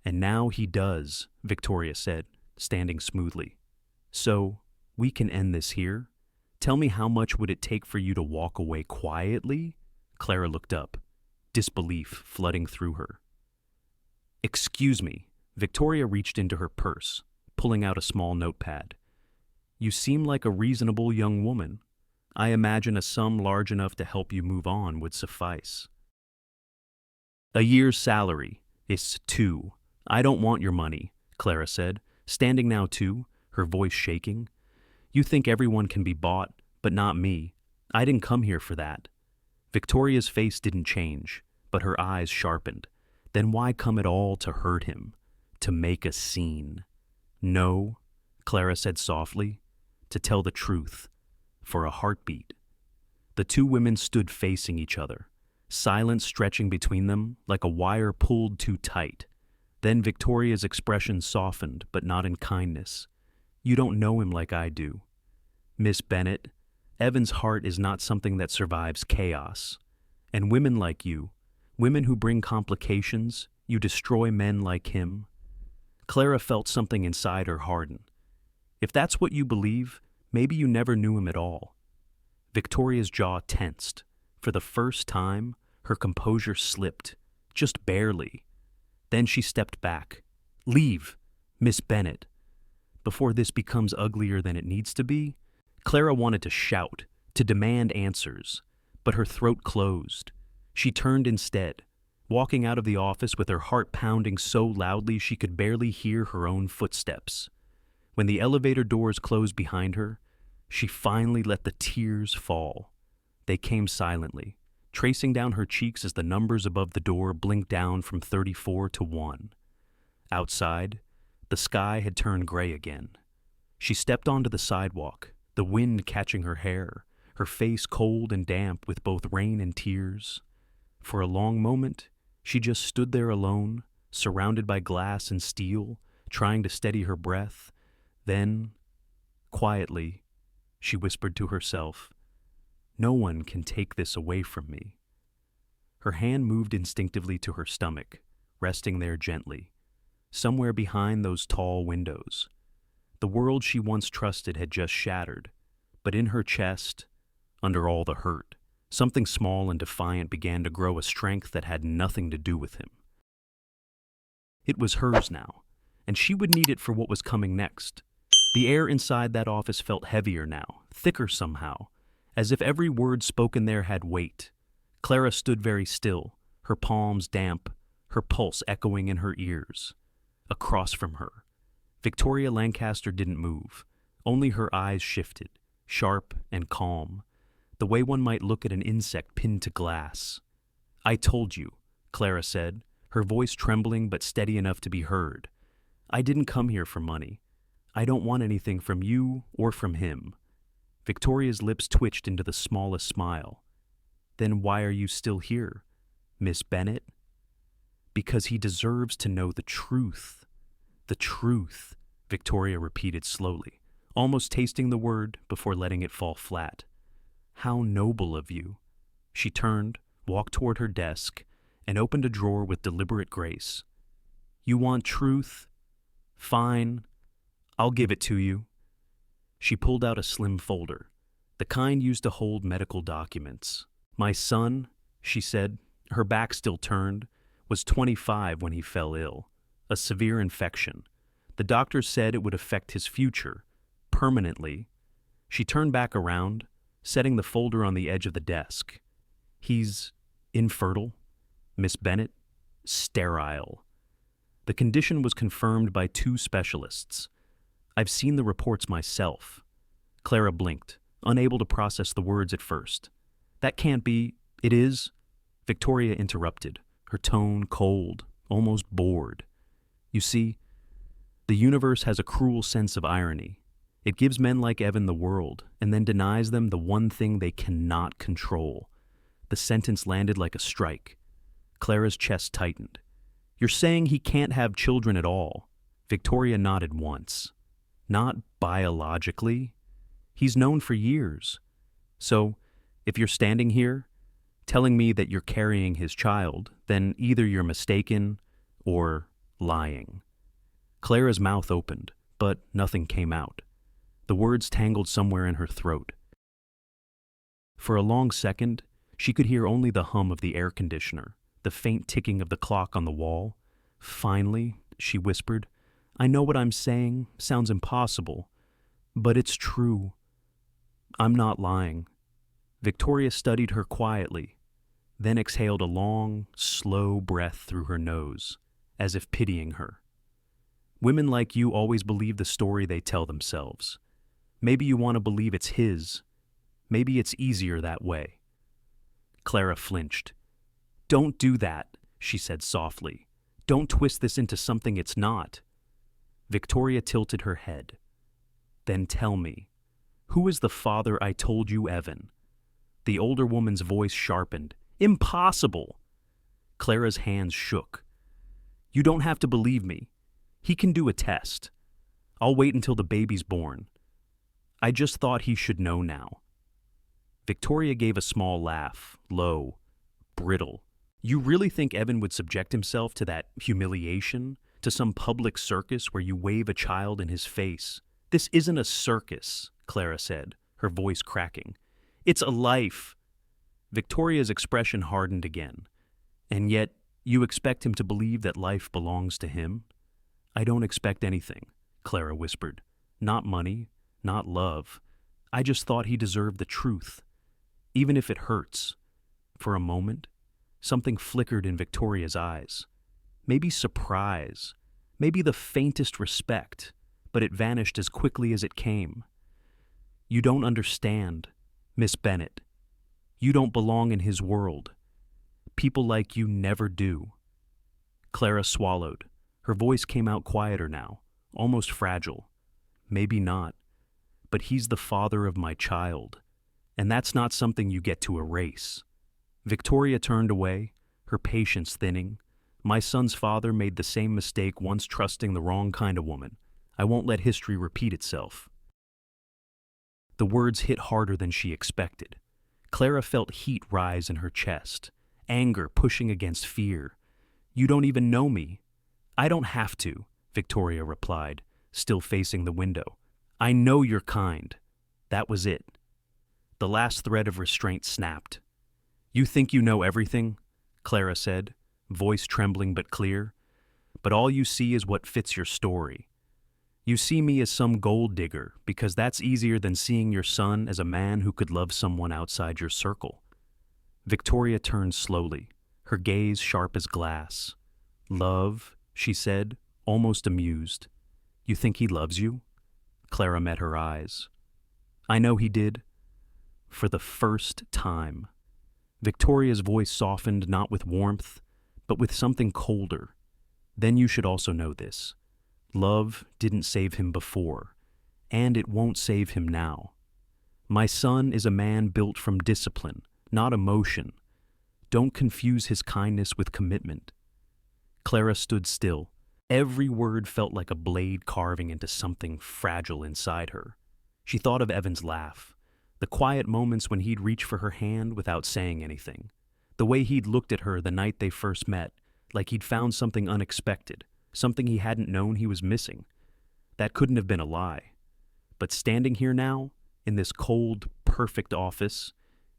And now he does, Victoria said, standing smoothly. So, we can end this here? Tell me, how much would it take for you to walk away quietly? Clara looked up, disbelief flooding through her. Excuse me. Victoria reached into her purse, pulling out a small notepad. You seem like a reasonable young woman. I imagine a sum large enough to help you move on would suffice. A year's salary. It's 2. I don't want your money, Clara said, standing now too, her voice shaking. You think everyone can be bought, but not me. I didn't come here for that. Victoria's face didn't change, but her eyes sharpened. Then why come at all to hurt him? To make a scene? No, Clara said softly, to tell the truth, for a heartbeat. The two women stood facing each other, silence stretching between them like a wire pulled too tight. Then Victoria's expression softened, but not in kindness. You don't know him like I do. Miss Bennett, Evan's heart is not something that survives chaos. And women like you, women who bring complications, you destroy men like him. Clara felt something inside her harden. If that's what you believe, maybe you never knew him at all. Victoria's jaw tensed. For the first time, her composure slipped, just barely. Then she stepped back. Leave, Miss Bennett. Before this becomes uglier than it needs to be, Clara wanted to shout, to demand answers, but her throat closed. She turned instead, walking out of the office with her heart pounding so loudly she could barely hear her own footsteps. When the elevator doors closed behind her, she finally let the tears fall. They came silently, tracing down her cheeks as the numbers above the door blinked down from 34 to 1. Outside, the sky had turned gray again. She stepped onto the sidewalk, the wind catching her hair, her face cold and damp with both rain and tears. For a long moment, she just stood there alone, surrounded by glass and steel, trying to steady her breath. Then, quietly, she whispered to herself, "No one can take this away from me." Her hand moved instinctively to her stomach, resting there gently. somewhere behind those tall windows. The world she once trusted had just shattered, but in her chest, under all the hurt, something small and defiant began to grow, a strength that had nothing to do with him. It was hers now, and she would need it for what was coming next. The air inside that office felt heavier now, thicker somehow, as if every word spoken there had weight. Clara stood very still, her palms damp, her pulse echoing in her ears. Across from her, Victoria Lancaster didn't move. Only her eyes shifted, sharp and calm, the way one might look at an insect pinned to glass. "I told you," Clara said, her voice trembling but steady enough to be heard. "I didn't come here for money. I don't want anything from you or from him." Victoria's lips twitched into the smallest smile. "Then why are you still here, Miss Bennett?" "Because he deserves to know the truth." "The truth," Victoria repeated slowly, almost tasting the word before letting it fall flat. "How noble of you." She turned, walked toward her desk, and opened a drawer with deliberate grace. "You want truth? Fine. I'll give it to you." She pulled out a slim folder, the kind used to hold medical documents. "My son," she said, her back still turned, "was 25 when he fell ill. A severe infection. The doctors said it would affect his future, permanently." She turned back around, setting the folder on the edge of the desk. "He's infertile, Miss Bennett, sterile." The condition was confirmed by 2 specialists. "I've seen the reports myself." Clara blinked, unable to process the words at first. "That can't be—" "It is," Victoria interrupted, her tone cold, almost bored. "You see, the universe has a cruel sense of irony. It gives men like Evan the world, and then denies them the one thing they cannot control." The sentence landed like a strike. Clara's chest tightened. "You're saying he can't have children at all?" Victoria nodded once. "Not biologically. He's known for years. So, if you're standing here, telling me that you're carrying his child, then either you're mistaken or lying." Clara's mouth opened, but nothing came out. The words tangled somewhere in her throat. For a long second, she could hear only the hum of the air conditioner, the faint ticking of the clock on the wall. "Finally," she whispered, "I know what I'm saying sounds impossible, but it's true. I'm not lying." Victoria studied her quietly, then exhaled a long, slow breath through her nose, as if pitying her. "Women like you always believe the story they tell themselves. Maybe you want to believe it's his. Maybe it's easier that way." Clara flinched. "Don't do that," she said softly. "Don't twist this into something it's not." Victoria tilted her head. "Then tell me, who is the father I told you, Evan?" The older woman's voice sharpened. "Impossible!" Clara's hands shook. "You don't have to believe me. He can do a test. I'll wait until the baby's born. I just thought he should know now." Victoria gave a small laugh, low, brittle. "You really think Evan would subject himself to that humiliation? To some public circus where you wave a child in his face?" "This isn't a circus," Clara said, her voice cracking. "It's a life." Victoria's expression hardened again. "And yet, you expect him to believe that life belongs to him?" "I don't expect anything," Clara whispered. "Not money, not love. I just thought he deserved the truth, even if it hurts." For a moment, something flickered in Victoria's eyes. Maybe surprise, maybe the faintest respect, but it vanished as quickly as it came. "You don't understand, Miss Bennett. You don't belong in his world. People like you never do." Clara swallowed. Her voice came out quieter now, almost fragile. "Maybe not, but he's the father of my child, and that's not something you get to erase." Victoria turned away, her patience thinning. "My son's father made the same mistake once, trusting the wrong kind of woman. I won't let history repeat itself." The words hit harder than she expected. Clara felt heat rise in her chest, anger pushing against fear. "You don't even know me. I don't have to, Victoria replied, still facing the window. I know you're kind. That was it. The last thread of restraint snapped. You think you know everything? Clara said, voice trembling but clear. But all you see is what fits your story. You see me as some gold digger because that's easier than seeing your son as a man who could love someone outside your circle. Victoria turned slowly, her gaze sharp as glass. Love, she said, almost amused. You think he loves you? Clara met her eyes. I know he did. For the first time. Victoria's voice softened not with warmth, but with something colder. Then you should also know this. Love didn't save him before, and it won't save him now. My son is a man built from discipline, not emotion. Don't confuse his kindness with commitment. Clara stood still. Every word felt like a blade carving into something fragile inside her. She thought of Evan's laugh, the quiet moments when he'd reach for her hand without saying anything, the way he'd looked at her the night they first met, like he'd found something unexpected, something he hadn't known he was missing. That couldn't have been a lie. But standing here now, in this cold, perfect office,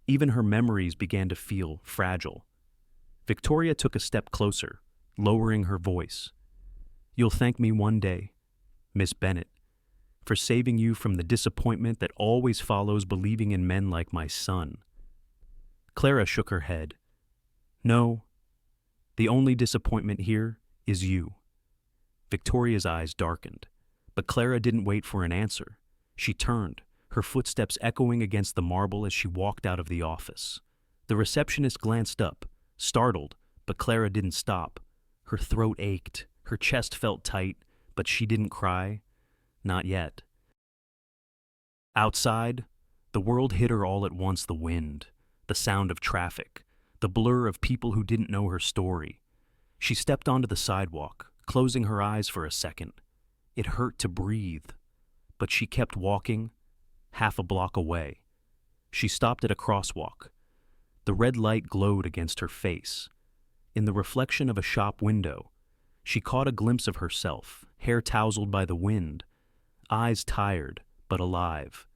even her memories began to feel fragile. Victoria took a step closer, lowering her voice. You'll thank me one day, Miss Bennett, for saving you from the disappointment that always follows believing in men like my son. Clara shook her head. No, the only disappointment here is you. Victoria's eyes darkened, but Clara didn't wait for an answer. She turned, her footsteps echoing against the marble as she walked out of the office. The receptionist glanced up, startled, but Clara didn't stop. Her throat ached, her chest felt tight, but she didn't cry. Not yet. Outside, the world hit her all at once, the wind, the sound of traffic, the blur of people who didn't know her story. She stepped onto the sidewalk, closing her eyes for a second. It hurt to breathe, but she kept walking, half a block away. She stopped at a crosswalk. The red light glowed against her face. In the reflection of a shop window, she caught a glimpse of herself, hair tousled by the wind, eyes tired but alive.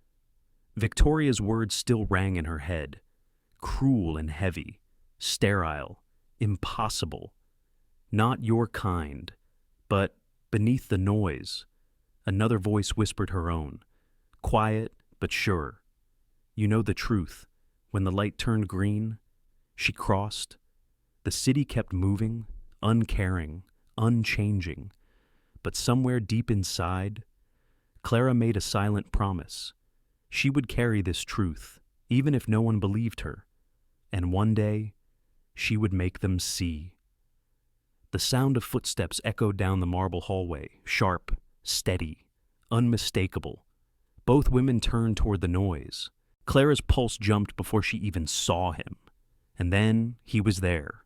Victoria's words still rang in her head, cruel and heavy, sterile, impossible. Not your kind. But beneath the noise, another voice whispered her own, quiet but sure. You know the truth. When the light turned green, she crossed. The city kept moving, uncaring, unchanging. But somewhere deep inside, Clara made a silent promise. She would carry this truth, even if no one believed her. And one day, she would make them see. The sound of footsteps echoed down the marble hallway, sharp, steady, unmistakable. Both women turned toward the noise. Clara's pulse jumped before she even saw him. And then he was there.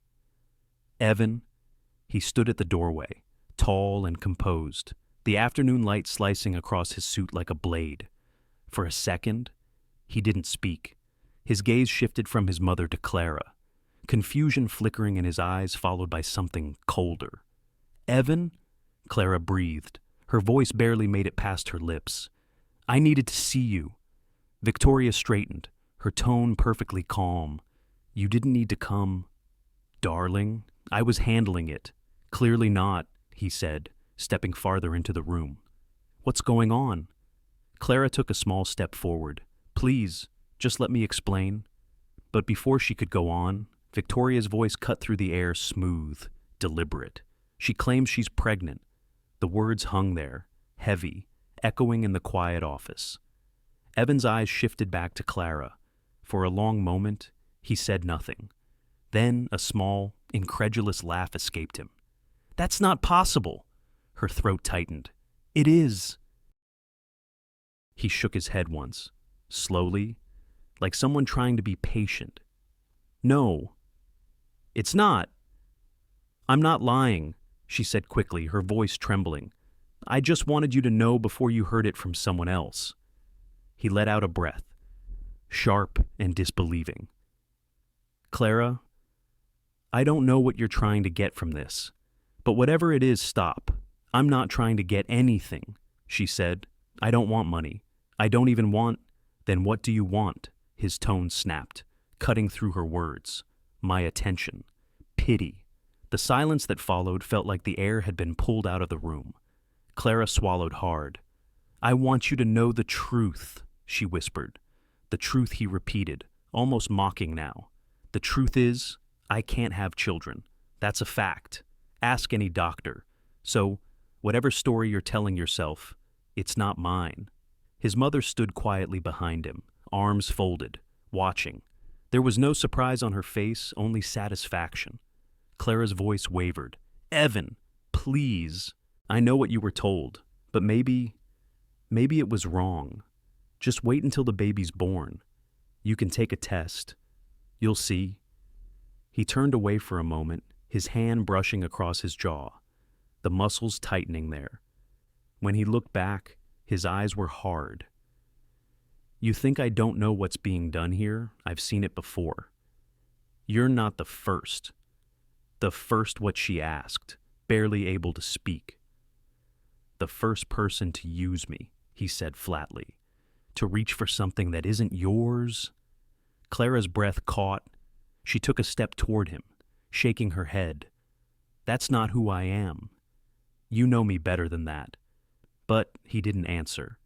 Evan, he stood at the doorway, tall and composed, the afternoon light slicing across his suit like a blade. For a second, he didn't speak. His gaze shifted from his mother to Clara, confusion flickering in his eyes followed by something colder. Evan? Clara breathed. Her voice barely made it past her lips. I needed to see you. Victoria straightened, her tone perfectly calm. You didn't need to come. Darling, I was handling it. Clearly not, he said, stepping farther into the room. What's going on? Clara took a small step forward. Please, just let me explain. But before she could go on, Victoria's voice cut through the air smooth, deliberate. She claims she's pregnant. The words hung there, heavy, echoing in the quiet office. Evan's eyes shifted back to Clara. For a long moment, he said nothing. Then a small, incredulous laugh escaped him. That's not possible. Her throat tightened. It is. He shook his head once, slowly, like someone trying to be patient. No, it's not. I'm not lying, she said quickly, her voice trembling. I just wanted you to know before you heard it from someone else. He let out a breath, sharp and disbelieving. Clara, I don't know what you're trying to get from this, But whatever it is, stop. I'm not trying to get anything, she said. I don't want money. I don't even want— Then what do you want? His tone snapped, cutting through her words. My attention. Pity. The silence that followed felt like the air had been pulled out of the room. Clara swallowed hard. I want you to know the truth, she whispered. The truth, he repeated, almost mocking now. The truth is, I can't have children. That's a fact. Ask any doctor. So, whatever story you're telling yourself, it's not mine. His mother stood quietly behind him, arms folded, watching. There was no surprise on her face, only satisfaction. Clara's voice wavered. Evan, please. I know what you were told, but maybe it was wrong. Just wait until the baby's born. You can take a test. You'll see. He turned away for a moment, his hand brushing across his jaw, the muscles tightening there. When he looked back, his eyes were hard. You think I don't know what's being done here? I've seen it before. You're not the first. The first what she asked, barely able to speak. The first person to use me, he said flatly. To reach for something that isn't yours? Clara's breath caught. She took a step toward him, shaking her head. That's not who I am. You know me better than that. But he didn't answer.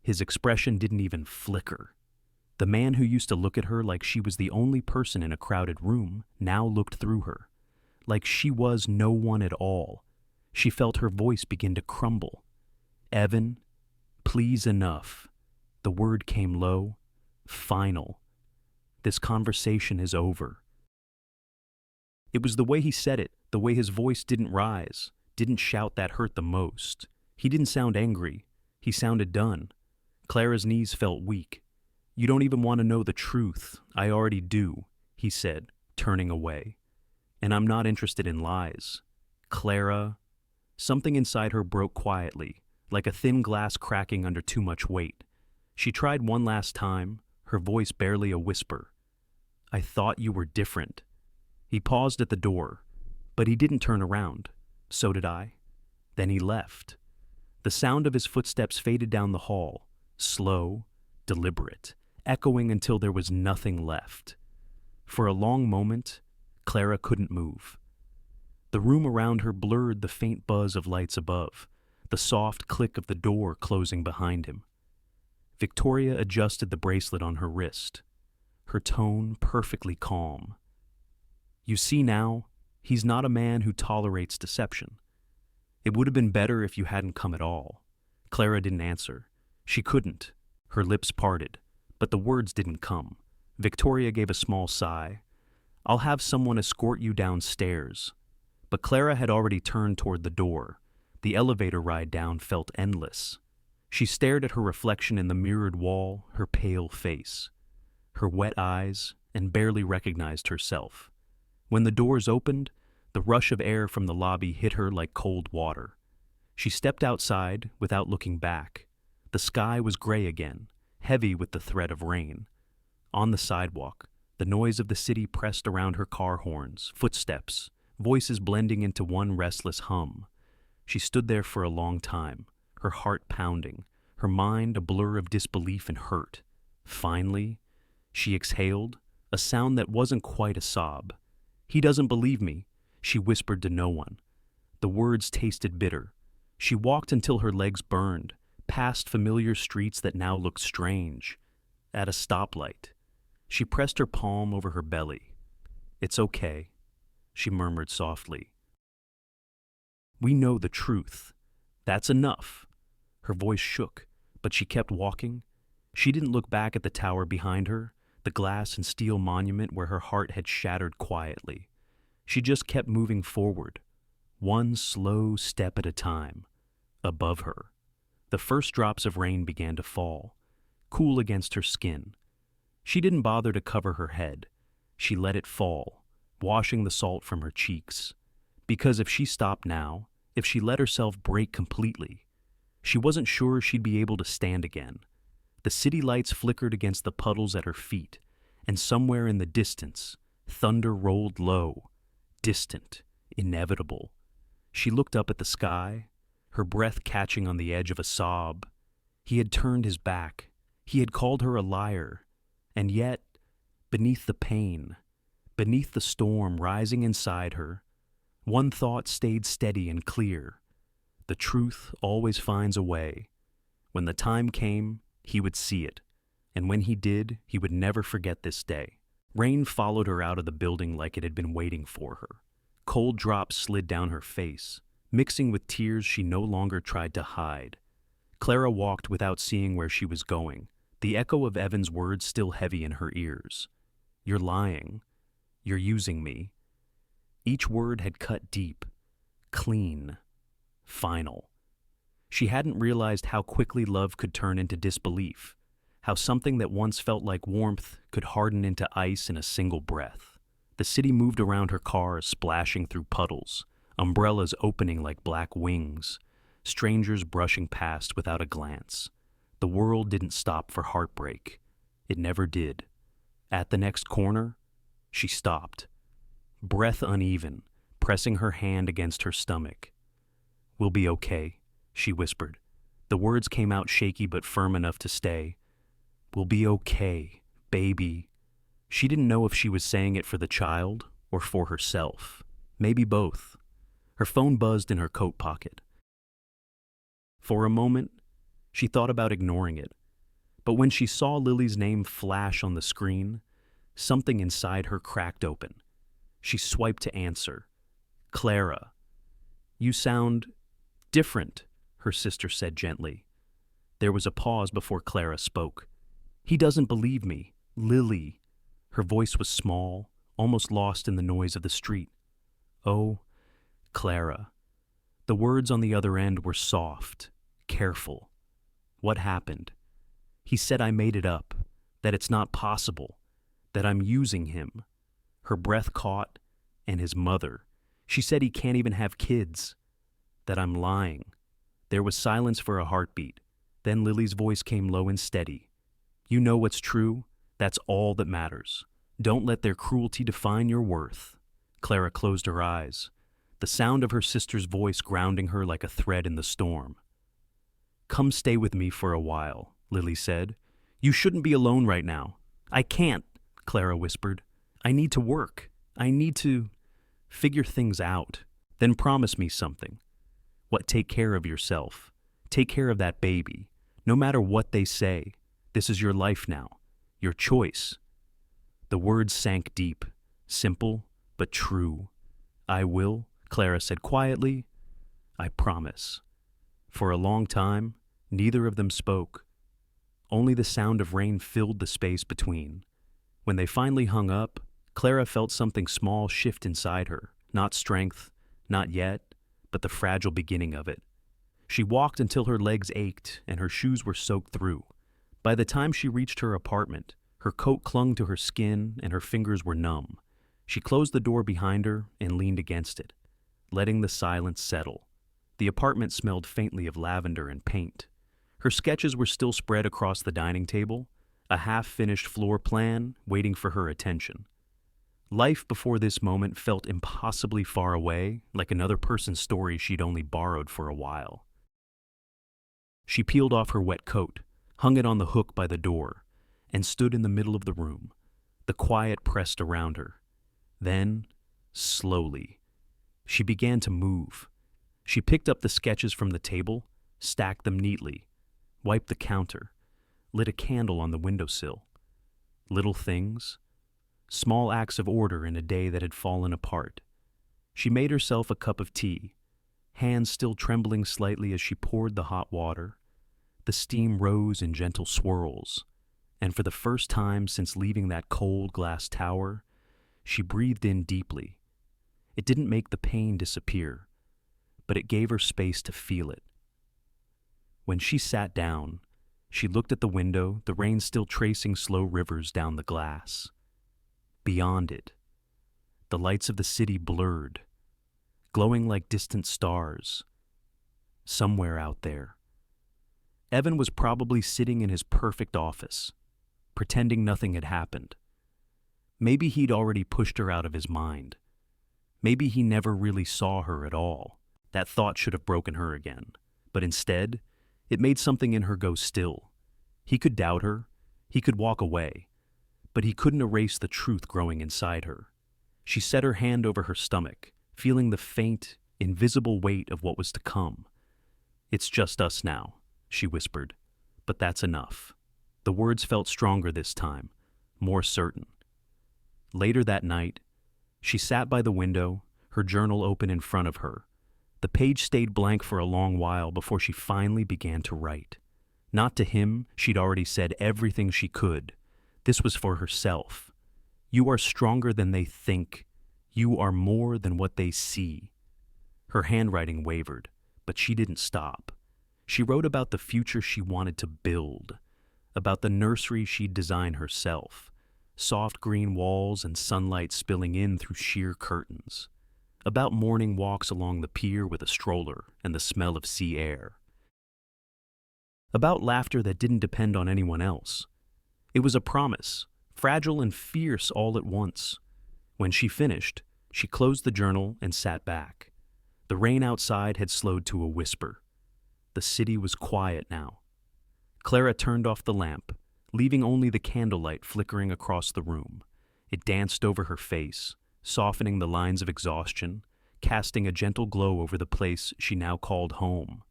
His expression didn't even flicker. The man who used to look at her like she was the only person in a crowded room now looked through her, like she was no one at all. She felt her voice begin to crumble. Evan, please, enough. The word came low. Final. This conversation is over. It was the way he said it, the way his voice didn't rise, didn't shout, that hurt the most. He didn't sound angry. He sounded done. Clara's knees felt weak. You don't even want to know the truth. I already do, he said, turning away. And I'm not interested in lies. Clara. Something inside her broke quietly, like a thin glass cracking under too much weight. She tried one last time, her voice barely a whisper. I thought you were different. He paused at the door, but he didn't turn around. So did I. Then he left. The sound of his footsteps faded down the hall, slow, deliberate, echoing until there was nothing left. For a long moment, Clara couldn't move. The room around her blurred the faint buzz of lights above, the soft click of the door closing behind him. Victoria adjusted the bracelet on her wrist, her tone perfectly calm. You see now, he's not a man who tolerates deception. It would have been better if you hadn't come at all. Clara didn't answer. She couldn't. Her lips parted, but the words didn't come. Victoria gave a small sigh. I'll have someone escort you downstairs. But Clara had already turned toward the door. The elevator ride down felt endless. She stared at her reflection in the mirrored wall, her pale face, her wet eyes, and barely recognized herself. When the doors opened, the rush of air from the lobby hit her like cold water. She stepped outside without looking back. The sky was gray again, heavy with the threat of rain. On the sidewalk, the noise of the city pressed around her car horns, footsteps, voices blending into one restless hum. She stood there for a long time, her heart pounding, her mind a blur of disbelief and hurt. Finally, she exhaled, a sound that wasn't quite a sob. He doesn't believe me, she whispered to no one. The words tasted bitter. She walked until her legs burned, past familiar streets that now looked strange. At a stoplight, she pressed her palm over her belly. It's okay, she murmured softly. We know the truth. That's enough. Her voice shook, but she kept walking. She didn't look back at the tower behind her, the glass and steel monument where her heart had shattered quietly. She just kept moving forward, one slow step at a time. Above her, the first drops of rain began to fall, cool against her skin. She didn't bother to cover her head. She let it fall, washing the salt from her cheeks. Because if she stopped now, if she let herself break completely, she wasn't sure she'd be able to stand again. The city lights flickered against the puddles at her feet, and somewhere in the distance, thunder rolled low, distant, inevitable. She looked up at the sky, her breath catching on the edge of a sob. He had turned his back. He had called her a liar. And yet, beneath the pain, beneath the storm rising inside her, one thought stayed steady and clear. The truth always finds a way. When the time came, he would see it. And when he did, he would never forget this day. Rain followed her out of the building like it had been waiting for her. Cold drops slid down her face, mixing with tears she no longer tried to hide. Clara walked without seeing where she was going, the echo of Evan's words still heavy in her ears. "You're lying. You're using me." Each word had cut deep, clean, final. She hadn't realized how quickly love could turn into disbelief, how something that once felt like warmth could harden into ice in a single breath. The city moved around her car, splashing through puddles, umbrellas opening like black wings, strangers brushing past without a glance. The world didn't stop for heartbreak. It never did. At the next corner, she stopped, breath uneven, pressing her hand against her stomach. "We'll be okay," she whispered. The words came out shaky but firm enough to stay. "We'll be okay, baby." She didn't know if she was saying it for the child or for herself. Maybe both. Her phone buzzed in her coat pocket. For a moment, she thought about ignoring it. But when she saw Lily's name flash on the screen, something inside her cracked open. She swiped to answer. "Clara." "You sound different," her sister said gently. There was a pause before Clara spoke. "He doesn't believe me. Lily." Her voice was small, almost lost in the noise of the street. "Oh, Clara." The words on the other end were soft, careful. "What happened?" "He said I made it up, that it's not possible, that I'm using him." Her breath caught, and his mother. She said he can't even have kids. "That I'm lying." There was silence for a heartbeat. Then Lily's voice came low and steady. "You know what's true. That's all that matters. Don't let their cruelty define your worth." Clara closed her eyes, the sound of her sister's voice grounding her like a thread in the storm. "Come stay with me for a while," Lily said. "You shouldn't be alone right now." "I can't," Clara whispered. "I need to work. I need to figure things out." "Then promise me something." "What? Take care of yourself. Take care of that baby. No matter what they say, this is your life now, your choice." The words sank deep, simple but true. "I will," Clara said quietly. "I promise." For a long time, neither of them spoke. Only the sound of rain filled the space between. When they finally hung up, Clara felt something small shift inside her. Not strength, not yet, but the fragile beginning of it. She walked until her legs ached and her shoes were soaked through. By the time she reached her apartment, her coat clung to her skin and her fingers were numb. She closed the door behind her and leaned against it, letting the silence settle. The apartment smelled faintly of lavender and paint. Her sketches were still spread across the dining table, a half-finished floor plan waiting for her attention. Life before this moment felt impossibly far away, like another person's story she'd only borrowed for a while. She peeled off her wet coat, hung it on the hook by the door, and stood in the middle of the room. The quiet pressed around her. Then, slowly, she began to move. She picked up the sketches from the table, stacked them neatly, wiped the counter, lit a candle on the windowsill. Little things, small acts of order in a day that had fallen apart. She made herself a cup of tea, hands still trembling slightly as she poured the hot water. The steam rose in gentle swirls, and for the first time since leaving that cold glass tower, she breathed in deeply. It didn't make the pain disappear, but it gave her space to feel it. When she sat down, she looked at the window, the rain still tracing slow rivers down the glass. Beyond it, the lights of the city blurred, glowing like distant stars. Somewhere out there, Evan was probably sitting in his perfect office, pretending nothing had happened. Maybe he'd already pushed her out of his mind. Maybe he never really saw her at all. That thought should have broken her again. But instead, it made something in her go still. He could doubt her, he could walk away, but he couldn't erase the truth growing inside her. She set her hand over her stomach, feeling the faint, invisible weight of what was to come. "It's just us now," she whispered, "but that's enough." The words felt stronger this time, more certain. Later that night, she sat by the window, her journal open in front of her. The page stayed blank for a long while before she finally began to write. Not to him, she'd already said everything she could. This was for herself. "You are stronger than they think. You are more than what they see." Her handwriting wavered, but she didn't stop. She wrote about the future she wanted to build, about the nursery she'd design herself, soft green walls and sunlight spilling in through sheer curtains, about morning walks along the pier with a stroller and the smell of sea air, about laughter that didn't depend on anyone else. It was a promise, fragile and fierce all at once. When she finished, she closed the journal and sat back. The rain outside had slowed to a whisper. The city was quiet now. Clara turned off the lamp, leaving only the candlelight flickering across the room. It danced over her face, softening the lines of exhaustion, casting a gentle glow over the place she now called home.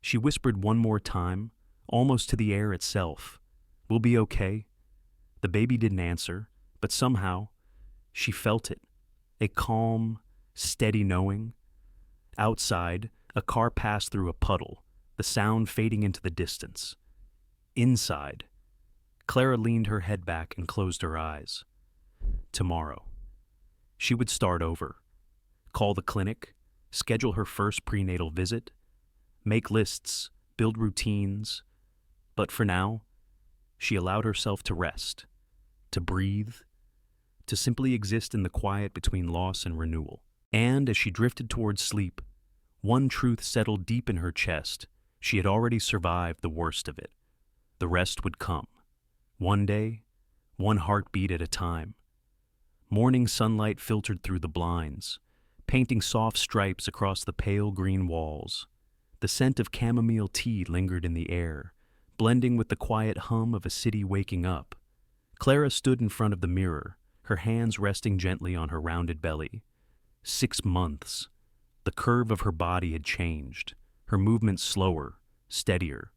She whispered one more time, almost to the air itself, "We'll be okay." The baby didn't answer, but somehow she felt it, a calm, steady knowing. Outside, a car passed through a puddle, the sound fading into the distance. Inside, Clara leaned her head back and closed her eyes. Tomorrow. She would start over, call the clinic, schedule her first prenatal visit, make lists, build routines. But for now, she allowed herself to rest, to breathe, to simply exist in the quiet between loss and renewal. And as she drifted towards sleep, one truth settled deep in her chest. She had already survived the worst of it. The rest would come. One day, one heartbeat at a time. Morning sunlight filtered through the blinds, painting soft stripes across the pale green walls. The scent of chamomile tea lingered in the air, blending with the quiet hum of a city waking up. Clara stood in front of the mirror, her hands resting gently on her rounded belly. 6 months. The curve of her body had changed, her movements slower, steadier.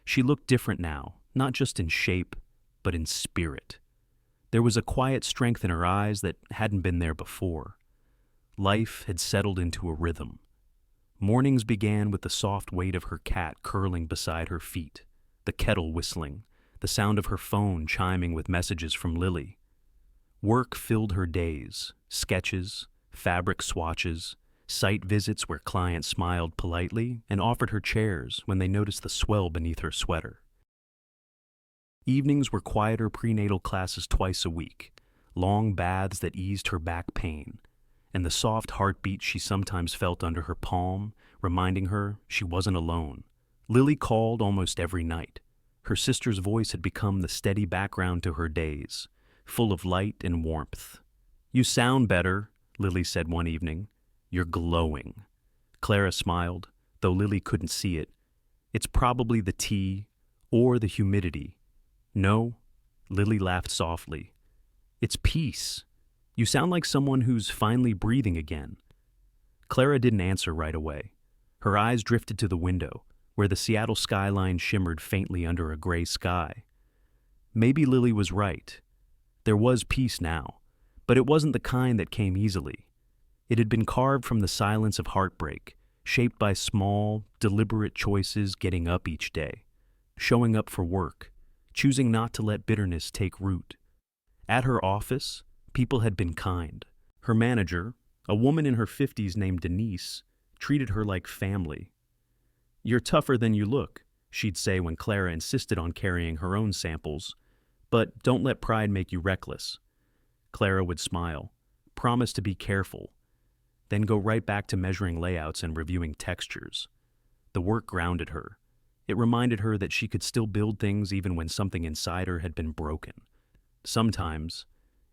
She looked different now, not just in shape, but in spirit. There was a quiet strength in her eyes that hadn't been there before. Life had settled into a rhythm. Mornings began with the soft weight of her cat curling beside her feet, the kettle whistling, the sound of her phone chiming with messages from Lily. Work filled her days, sketches, fabric swatches, site visits where clients smiled politely and offered her chairs when they noticed the swell beneath her sweater. Evenings were quieter prenatal classes twice a week, long baths that eased her back pain, and the soft heartbeat she sometimes felt under her palm, reminding her she wasn't alone. Lily called almost every night. Her sister's voice had become the steady background to her days, full of light and warmth. "You sound better," Lily said one evening. "You're glowing." Clara smiled, though Lily couldn't see it. "It's probably the tea or the humidity." "No," Lily laughed softly. "It's peace. You sound like someone who's finally breathing again." Clara didn't answer right away. Her eyes drifted to the window, where the Seattle skyline shimmered faintly under a gray sky. Maybe Lily was right. There was peace now, but it wasn't the kind that came easily. It had been carved from the silence of heartbreak, shaped by small, deliberate choices, getting up each day, showing up for work, choosing not to let bitterness take root. At her office, people had been kind. Her manager, a woman in her 50s named Denise, treated her like family. "You're tougher than you look," she'd say when Clara insisted on carrying her own samples, "but don't let pride make you reckless." Clara would smile, promise to be careful, then go right back to measuring layouts and reviewing textures. The work grounded her. It reminded her that she could still build things even when something inside her had been broken. Sometimes,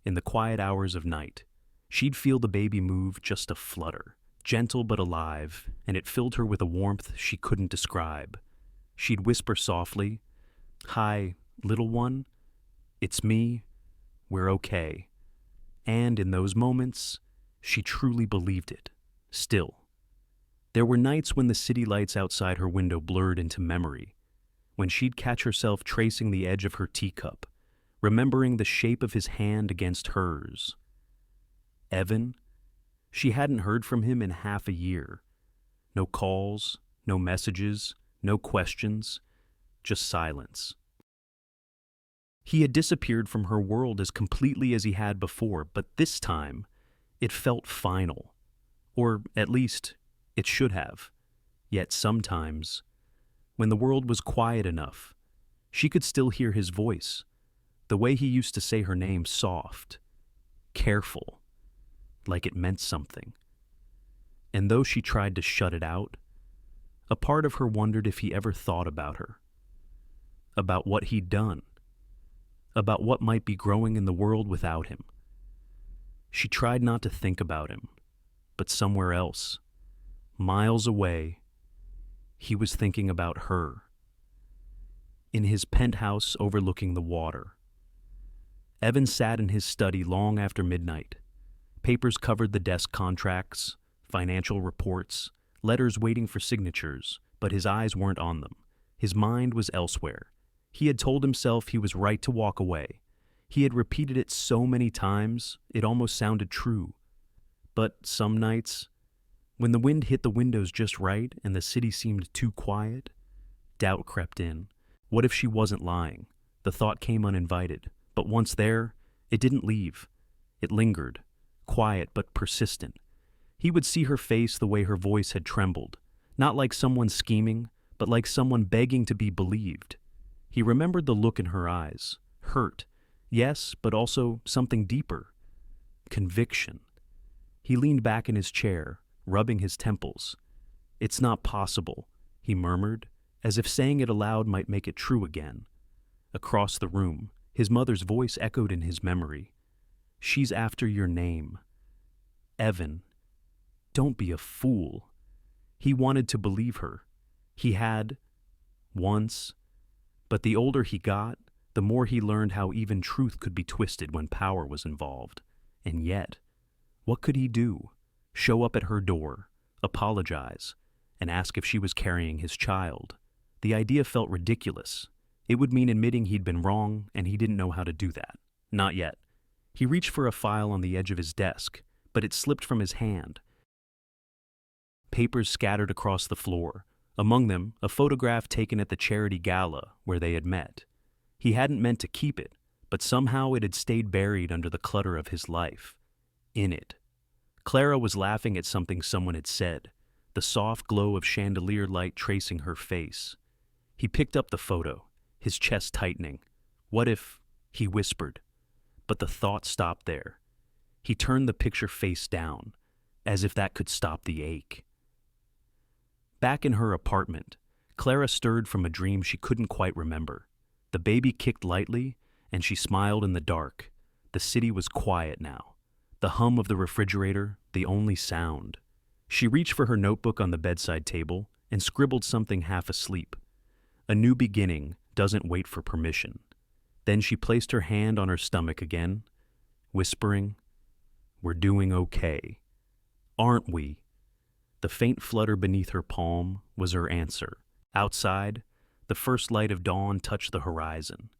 in the quiet hours of night, she'd feel the baby move just a flutter, gentle but alive, and it filled her with a warmth she couldn't describe. She'd whisper softly, "Hi, little one. It's me. We're okay." And in those moments, she truly believed it. Still, there were nights when the city lights outside her window blurred into memory, when she'd catch herself tracing the edge of her teacup, remembering the shape of his hand against hers. Evan? She hadn't heard from him in half a year. No calls, no messages, no questions, just silence. He had disappeared from her world as completely as he had before, but this time, it felt final. Or, at least, it should have. Yet sometimes, when the world was quiet enough, she could still hear his voice, the way he used to say her name soft, careful, like it meant something. And though she tried to shut it out, a part of her wondered if he ever thought about her, about what he'd done, about what might be growing in the world without him. She tried not to think about him, but somewhere else, miles away, he was thinking about her. In his penthouse overlooking the water, Evan sat in his study long after midnight. Papers covered the desk, contracts, financial reports, letters waiting for signatures, but his eyes weren't on them. His mind was elsewhere. He had told himself he was right to walk away. He had repeated it so many times, it almost sounded true. But some nights, when the wind hit the windows just right and the city seemed too quiet, doubt crept in. What if she wasn't lying? The thought came uninvited, but once there, it didn't leave. It lingered, quiet but persistent. He would see her face the way her voice had trembled, not like someone scheming, but like someone begging to be believed. He remembered the look in her eyes, hurt, yes, but also something deeper, conviction. He leaned back in his chair, rubbing his temples. "It's not possible," he murmured, as if saying it aloud might make it true again. Across the room, his mother's voice echoed in his memory. "She's after your name. Evan, don't be a fool." He wanted to believe her. He had, once, but the older he got, the more he learned how even truth could be twisted when power was involved. And yet, what could he do? Show up at her door, apologize, and ask if she was carrying his child? The idea felt ridiculous. It would mean admitting he'd been wrong, and he didn't know how to do that. Not yet. He reached for a file on the edge of his desk, but it slipped from his hand. Papers scattered across the floor, among them a photograph taken at the charity gala where they had met. He hadn't meant to keep it, but somehow it had stayed buried under the clutter of his life. In it, Clara was laughing at something someone had said, the soft glow of chandelier light tracing her face. He picked up the photo, his chest tightening. What if, he whispered, but the thought stopped there. He turned the picture face down, as if that could stop the ache. Back in her apartment, Clara stirred from a dream she couldn't quite remember. The baby kicked lightly, and she smiled in the dark. The city was quiet now. The hum of the refrigerator, the only sound. She reached for her notebook on the bedside table and scribbled something half asleep. A new beginning doesn't wait for permission. Then she placed her hand on her stomach again, whispering, "We're doing okay. Aren't we?" The faint flutter beneath her palm was her answer. Outside, the first light of dawn touched the horizon.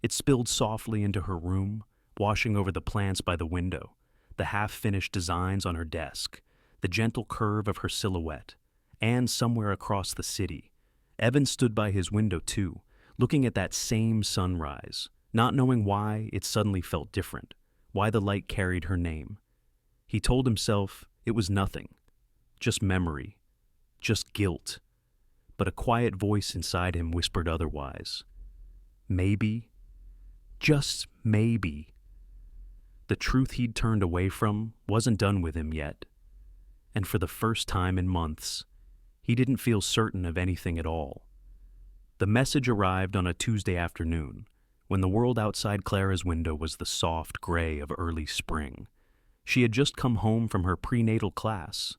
It spilled softly into her room, washing over the plants by the window, the half-finished designs on her desk, the gentle curve of her silhouette, and somewhere across the city, Evan stood by his window too, looking at that same sunrise, not knowing why it suddenly felt different, why the light carried her name. He told himself it was nothing, just memory, just guilt, but a quiet voice inside him whispered otherwise. Maybe, just maybe. The truth he'd turned away from wasn't done with him yet, and for the first time in months, he didn't feel certain of anything at all. The message arrived on a Tuesday afternoon, when the world outside Clara's window was the soft gray of early spring. She had just come home from her prenatal class.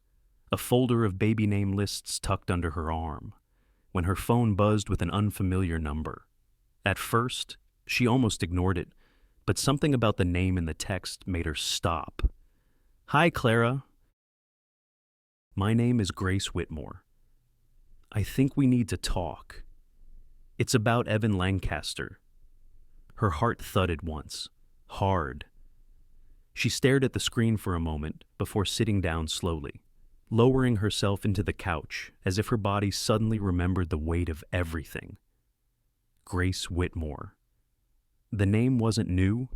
a folder of baby name lists tucked under her arm, when her phone buzzed with an unfamiliar number. At first, she almost ignored it, but something about the name in the text made her stop. "Hi, Clara. My name is Grace Whitmore. I think we need to talk. It's about Evan Lancaster." Her heart thudded once, hard. She stared at the screen for a moment before sitting down slowly, lowering herself into the couch as if her body suddenly remembered the weight of everything. Grace Whitmore. The name wasn't new.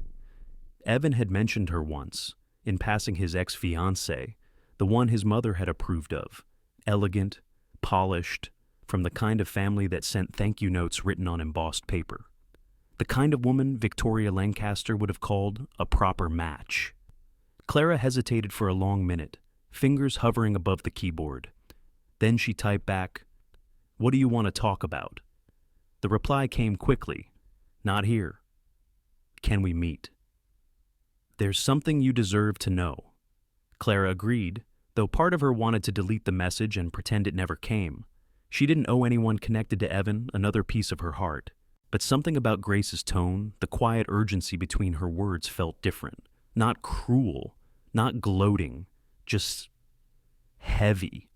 Evan had mentioned her once, in passing his ex-fiancée, the one his mother had approved of, elegant, polished, from the kind of family that sent thank you notes written on embossed paper. The kind of woman Victoria Lancaster would have called a proper match. Clara hesitated for a long minute, fingers hovering above the keyboard. Then she typed back, "What do you want to talk about?" The reply came quickly, "Not here. Can we meet?" "There's something you deserve to know." Clara agreed, though part of her wanted to delete the message and pretend it never came. She didn't owe anyone connected to Evan another piece of her heart. But something about Grace's tone, the quiet urgency between her words felt different. Not cruel, not gloating, just heavy.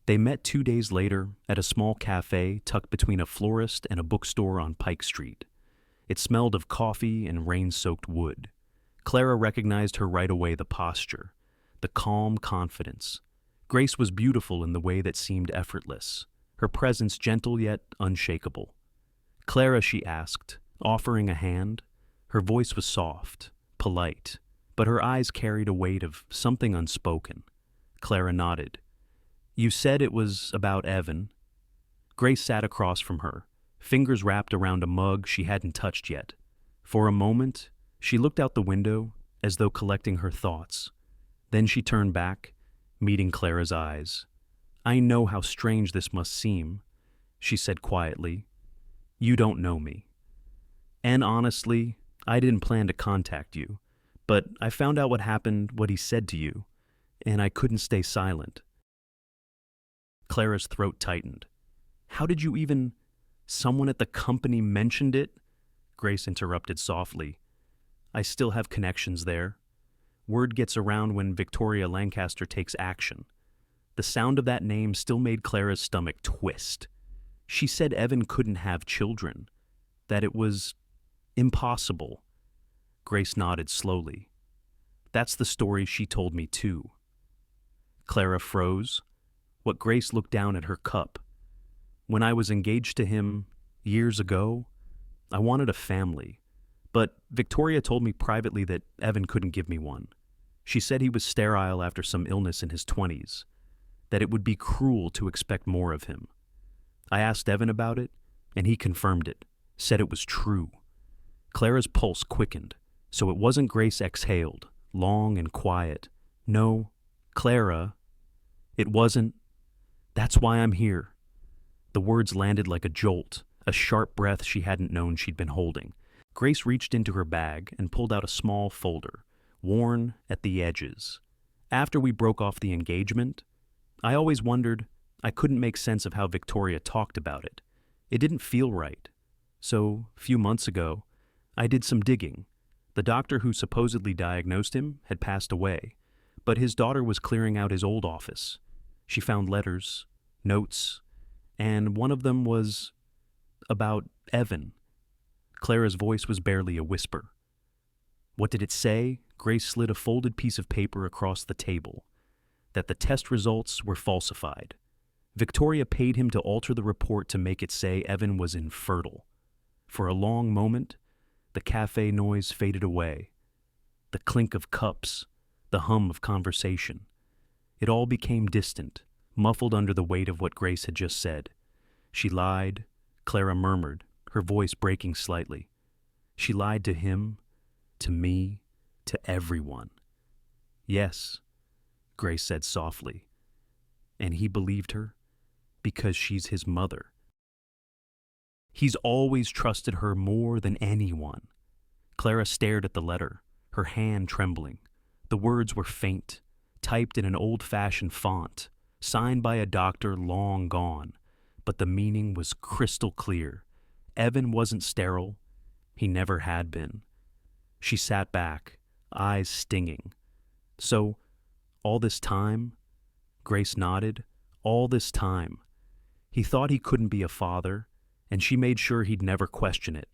They met 2 days later at a small cafe tucked between a florist and a bookstore on Pike Street. It smelled of coffee and rain-soaked wood. Clara recognized her right away, the posture, the calm confidence. Grace was beautiful in the way that seemed effortless, her presence gentle yet unshakable. "Clara," she asked, offering a hand. Her voice was soft, polite, but her eyes carried a weight of something unspoken. Clara nodded. "You said it was about Evan." Grace sat across from her, fingers wrapped around a mug she hadn't touched yet. For a moment, she looked out the window as though collecting her thoughts. Then she turned back, meeting Clara's eyes. "I know how strange this must seem," she said quietly. "You don't know me. And honestly, I didn't plan to contact you, but I found out what happened, what he said to you, and I couldn't stay silent." Clara's throat tightened. "How did you even— Someone at the company mentioned it?" Grace interrupted softly. "I still have connections there. Word gets around when Victoria Lancaster takes action." The sound of that name still made Clara's stomach twist. She said Evan couldn't have children, that it was impossible. Grace nodded slowly. "That's the story she told me too." Clara froze. What Grace looked down at her cup. "When I was engaged to him years ago, I wanted a family, but Victoria told me privately that Evan couldn't give me one. She said he was sterile after some illness in his 20s, that it would be cruel to expect more of him. I asked Evan about it, and he confirmed it, said it was true." Clara's pulse quickened, so it wasn't. Grace exhaled, long and quiet. "No, Clara, it wasn't. That's why I'm here." The words landed like a jolt, a sharp breath she hadn't known she'd been holding. Grace reached into her bag and pulled out a small folder, worn at the edges. "After we broke off the engagement, I always wondered— I couldn't make sense of how Victoria talked about it. It didn't feel right. So, a few months ago, I did some digging. The doctor who supposedly diagnosed him had passed away, but his daughter was clearing out his old office. She found letters, notes, and one of them was about Evan." Clara's voice was barely a whisper. "What did it say?" Grace slid a folded piece of paper across the table. "That the test results were falsified. Victoria paid him to alter the report to make it say Evan was infertile." For a long moment, the cafe noise faded away. The clink of cups, the hum of conversation. It all became distant, muffled under the weight of what Grace had just said. "She lied," Clara murmured, her voice breaking slightly. "She lied to him, to me, to everyone." "Yes," Grace said softly. "And he believed her because she's his mother. He's always trusted her more than anyone." Clara stared at the letter, her hand trembling. The words were faint, typed in an old-fashioned font, signed by a doctor long gone, but the meaning was crystal clear. Evan wasn't sterile. He never had been. She sat back, eyes stinging. So, all this time? Grace nodded. All this time. He thought he couldn't be a father, and she made sure he'd never question it.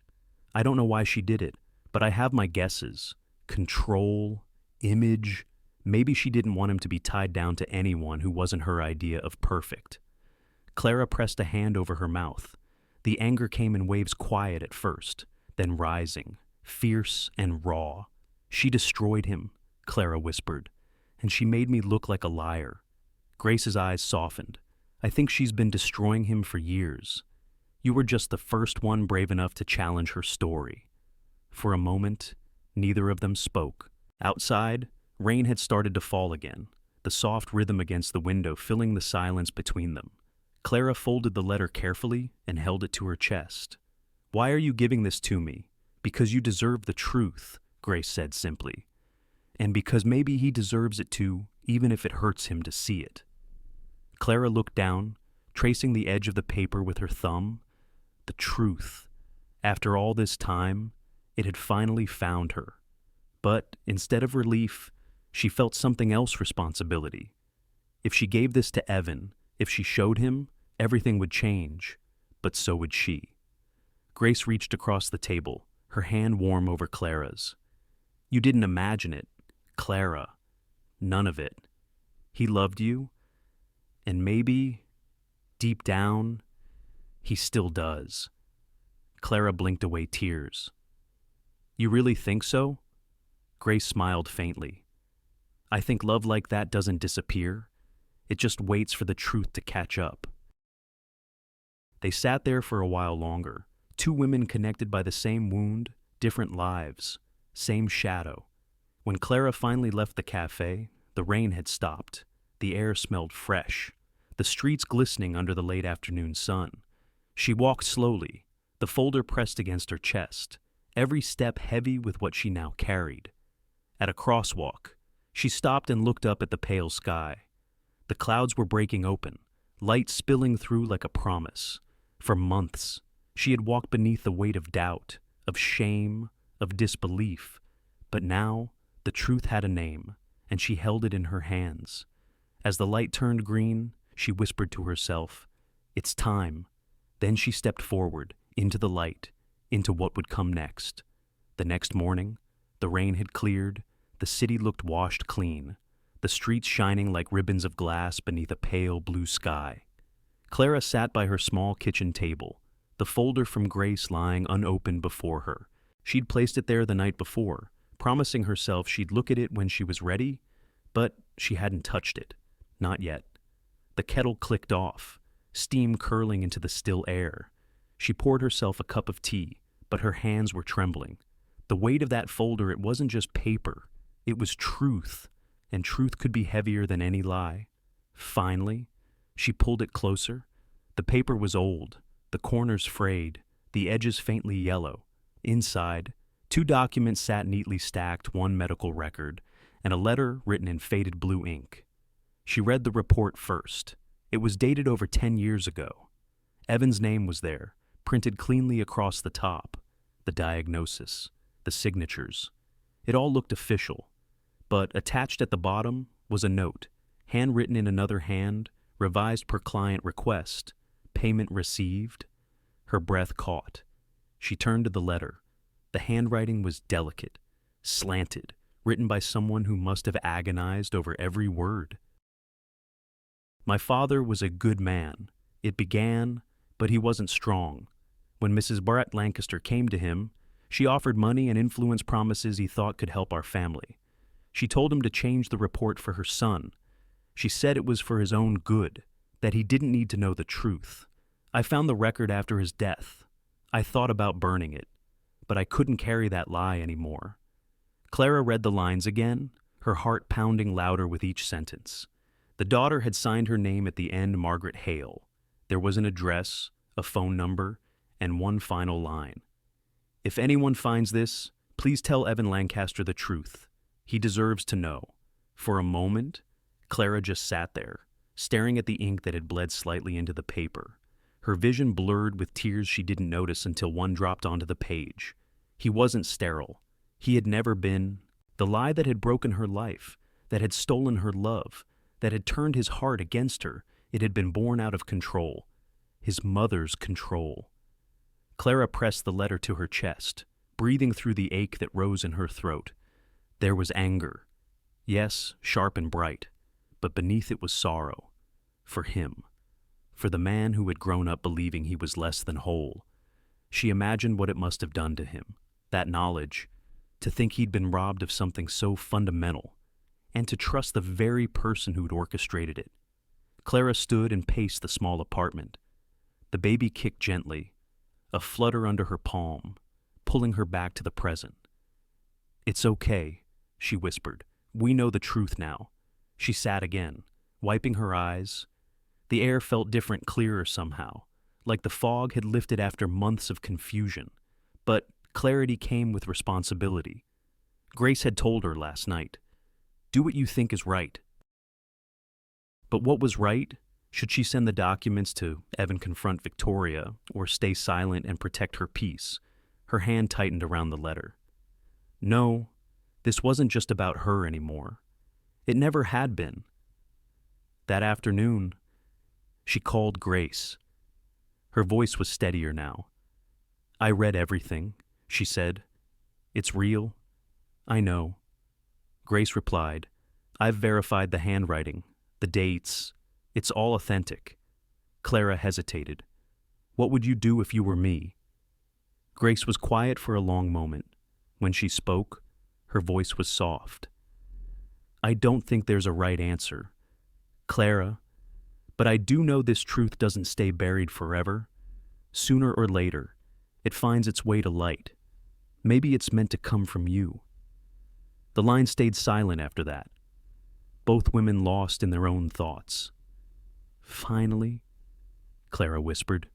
I don't know why she did it, but I have my guesses. Control, image. Maybe she didn't want him to be tied down to anyone who wasn't her idea of perfect. Clara pressed a hand over her mouth. The anger came in waves, quiet at first, then rising, fierce and raw. She destroyed him, Clara whispered, and she made me look like a liar. Grace's eyes softened. I think she's been destroying him for years. You were just the first one brave enough to challenge her story. For a moment, neither of them spoke. Outside, rain had started to fall again, the soft rhythm against the window filling the silence between them. Clara folded the letter carefully and held it to her chest. "Why are you giving this to me? Because you deserve the truth," Grace said simply. "And because maybe he deserves it too, even if it hurts him to see it." Clara looked down, tracing the edge of the paper with her thumb. The truth. After all this time, it had finally found her. But instead of relief, she felt something else: responsibility. If she gave this to Evan, if she showed him, everything would change, but so would she. Grace reached across the table, her hand warm over Clara's. "You didn't imagine it, Clara. None of it. He loved you, and maybe, deep down, he still does." Clara blinked away tears. "You really think so?" Grace smiled faintly. "I think love like that doesn't disappear. It just waits for the truth to catch up." They sat there for a while longer, two women connected by the same wound, different lives, same shadow. When Clara finally left the cafe, the rain had stopped. The air smelled fresh, the streets glistening under the late afternoon sun. She walked slowly, the folder pressed against her chest, every step heavy with what she now carried. At a crosswalk, she stopped and looked up at the pale sky. The clouds were breaking open, light spilling through like a promise. For months, she had walked beneath the weight of doubt, of shame, of disbelief. But now, the truth had a name, and she held it in her hands. As the light turned green, she whispered to herself, "It's time." Then she stepped forward, into the light, into what would come next. The next morning, the rain had cleared, the city looked washed clean, the streets shining like ribbons of glass beneath a pale blue sky. Clara sat by her small kitchen table, the folder from Grace lying unopened before her. She'd placed it there the night before, promising herself she'd look at it when she was ready, but she hadn't touched it. Not yet. The kettle clicked off, steam curling into the still air. She poured herself a cup of tea, but her hands were trembling. The weight of that folder, it wasn't just paper. It was truth, and truth could be heavier than any lie. Finally, she pulled it closer. The paper was old, the corners frayed, the edges faintly yellow. Inside, two documents sat neatly stacked, one medical record, and a letter written in faded blue ink. She read the report first. It was dated over 10 years ago. Evan's name was there, printed cleanly across the top. The diagnosis, the signatures. It all looked official. But attached at the bottom was a note, handwritten in another hand, revised per client request, payment received. Her breath caught. She turned to the letter. The handwriting was delicate, slanted, written by someone who must have agonized over every word. "My father was a good man. It began, but he wasn't strong. When Mrs. Barrett Lancaster came to him, she offered money and influence promises he thought could help our family. She told him to change the report for her son. She said it was for his own good, that he didn't need to know the truth. I found the record after his death. I thought about burning it, but I couldn't carry that lie anymore." Clara read the lines again, her heart pounding louder with each sentence. The daughter had signed her name at the end, Margaret Hale. There was an address, a phone number, and one final line. "If anyone finds this, please tell Evan Lancaster the truth. He deserves to know." For a moment, Clara just sat there, staring at the ink that had bled slightly into the paper. Her vision blurred with tears she didn't notice until one dropped onto the page. He wasn't sterile. He had never been. The lie that had broken her life, that had stolen her love, that had turned his heart against her, it had been born out of control. His mother's control. Clara pressed the letter to her chest, breathing through the ache that rose in her throat. There was anger. Yes, sharp and bright, but beneath it was sorrow. For him. For the man who had grown up believing he was less than whole. She imagined what it must have done to him, that knowledge, to think he'd been robbed of something so fundamental, and to trust the very person who'd orchestrated it. Clara stood and paced the small apartment. The baby kicked gently, a flutter under her palm, pulling her back to the present. "It's okay," she whispered. "We know the truth now." She sat again, wiping her eyes. The air felt different, clearer somehow, like the fog had lifted after months of confusion. But clarity came with responsibility. Grace had told her last night, "Do what you think is right." But what was right? Should she send the documents to Evan confront Victoria, or stay silent and protect her peace? Her hand tightened around the letter. No, this wasn't just about her anymore. It never had been. That afternoon, she called Grace. Her voice was steadier now. "I read everything," she said. "It's real. I know." Grace replied, "I've verified the handwriting, the dates. It's all authentic." Clara hesitated. "What would you do if you were me?" Grace was quiet for a long moment. When she spoke, her voice was soft. "I don't think there's a right answer, Clara, but I do know this truth doesn't stay buried forever. Sooner or later, it finds its way to light. Maybe it's meant to come from you." The line stayed silent after that. Both women lost in their own thoughts. "Finally," Clara whispered.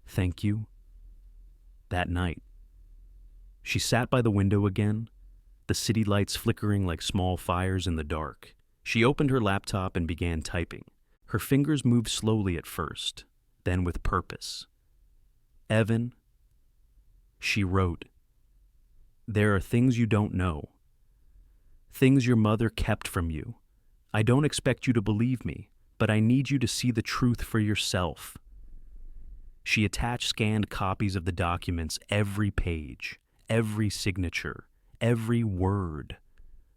"Thank you." That night, she sat by the window again, the city lights flickering like small fires in the dark. She opened her laptop and began typing. Her fingers moved slowly at first, then with purpose. "Evan," she wrote, "there are things you don't know. Things your mother kept from you. I don't expect you to believe me, but I need you to see the truth for yourself." She attached scanned copies of the documents, every page, every signature, every word.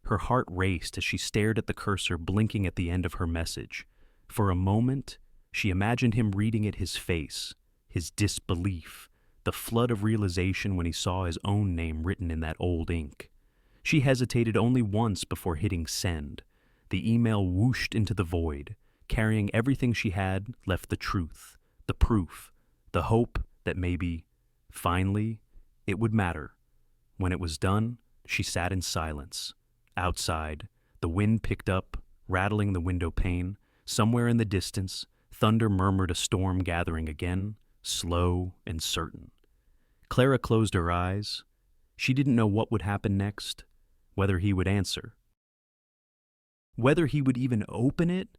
Her heart raced as she stared at the cursor blinking at the end of her message. For a moment, she imagined him reading at his face, his disbelief, the flood of realization when he saw his own name written in that old ink. She hesitated only once before hitting send. The email whooshed into the void, carrying everything she had left: the truth, the proof, the hope that maybe, finally, it would matter. When it was done, she sat in silence. Outside, the wind picked up, rattling the window pane. Somewhere in the distance, thunder murmured a storm gathering again, slow and certain. Clara closed her eyes. She didn't know what would happen next, whether he would answer, whether he would even open it.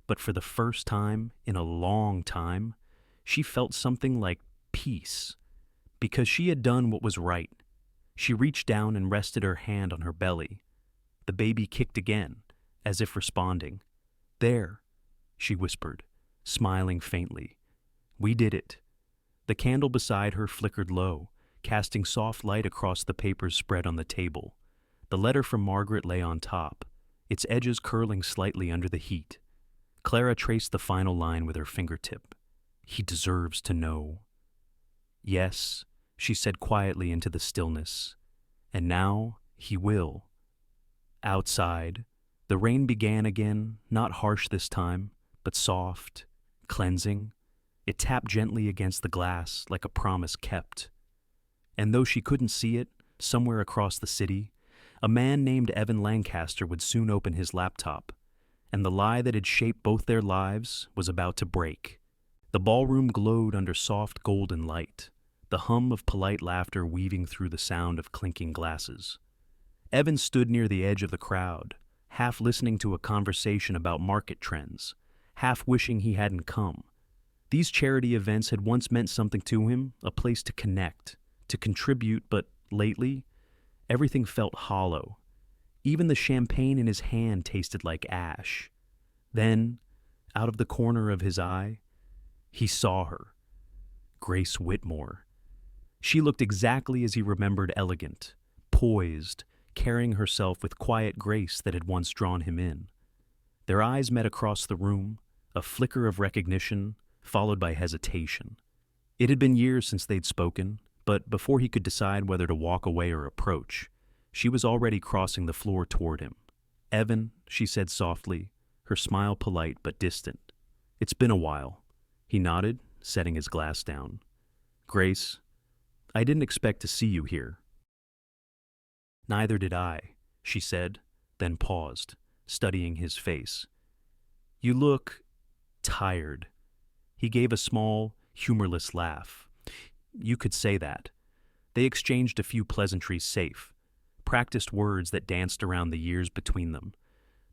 But for the first time in a long time, she felt something like peace, because she had done what was right. She reached down and rested her hand on her belly. The baby kicked again, as if responding. "There," she whispered, smiling faintly. "We did it." The candle beside her flickered low, casting soft light across the papers spread on the table. The letter from Margaret lay on top, its edges curling slightly under the heat. Clara traced the final line with her fingertip. "He deserves to know." "Yes," she said quietly into the stillness. "And now he will." Outside, the rain began again, not harsh this time, but soft, cleansing. It tapped gently against the glass like a promise kept. And though she couldn't see it, somewhere across the city, a man named Evan Lancaster would soon open his laptop, and the lie that had shaped both their lives was about to break. The ballroom glowed under soft golden light, the hum of polite laughter weaving through the sound of clinking glasses. Evan stood near the edge of the crowd, half listening to a conversation about market trends, half wishing he hadn't come. These charity events had once meant something to him, a place to connect, to contribute, but lately, everything felt hollow. Even the champagne in his hand tasted like ash. Then, out of the corner of his eye, he saw her. Grace Whitmore. She looked exactly as he remembered, elegant, poised, carrying herself with quiet grace that had once drawn him in. Their eyes met across the room, a flicker of recognition, followed by hesitation. It had been years since they'd spoken, but before he could decide whether to walk away or approach, she was already crossing the floor toward him. "Evan," she said softly, her smile polite but distant. "It's been a while." He nodded, setting his glass down. "Grace, I didn't expect to see you here." "Neither did I," she said, then paused, studying his face. "You look tired." He gave a small, humorless laugh. "You could say that." They exchanged a few pleasantries, safe, practiced words that danced around the years between them.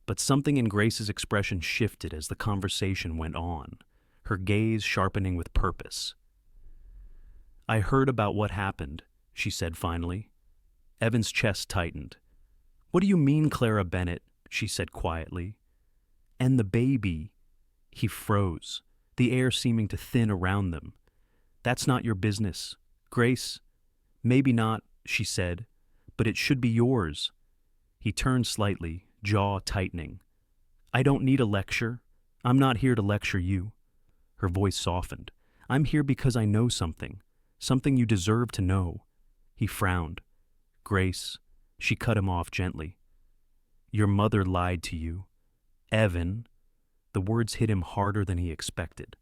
But something in Grace's expression shifted as the conversation went on, her gaze sharpening with purpose. "I heard about what happened," she said finally. Evan's chest tightened. "What do you mean, Clara Bennett?" she said quietly. "And the baby." He froze, the air seeming to thin around them. "That's not your business, Grace." "Maybe not," she said, "but it should be yours." He turned slightly, jaw tightening. "I don't need a lecture. I'm not here to lecture you." Her voice softened. "I'm here because I know something you deserve to know." He frowned. "Grace," she cut him off gently. "Your mother lied to you." "Evan." The words hit him harder than he expected.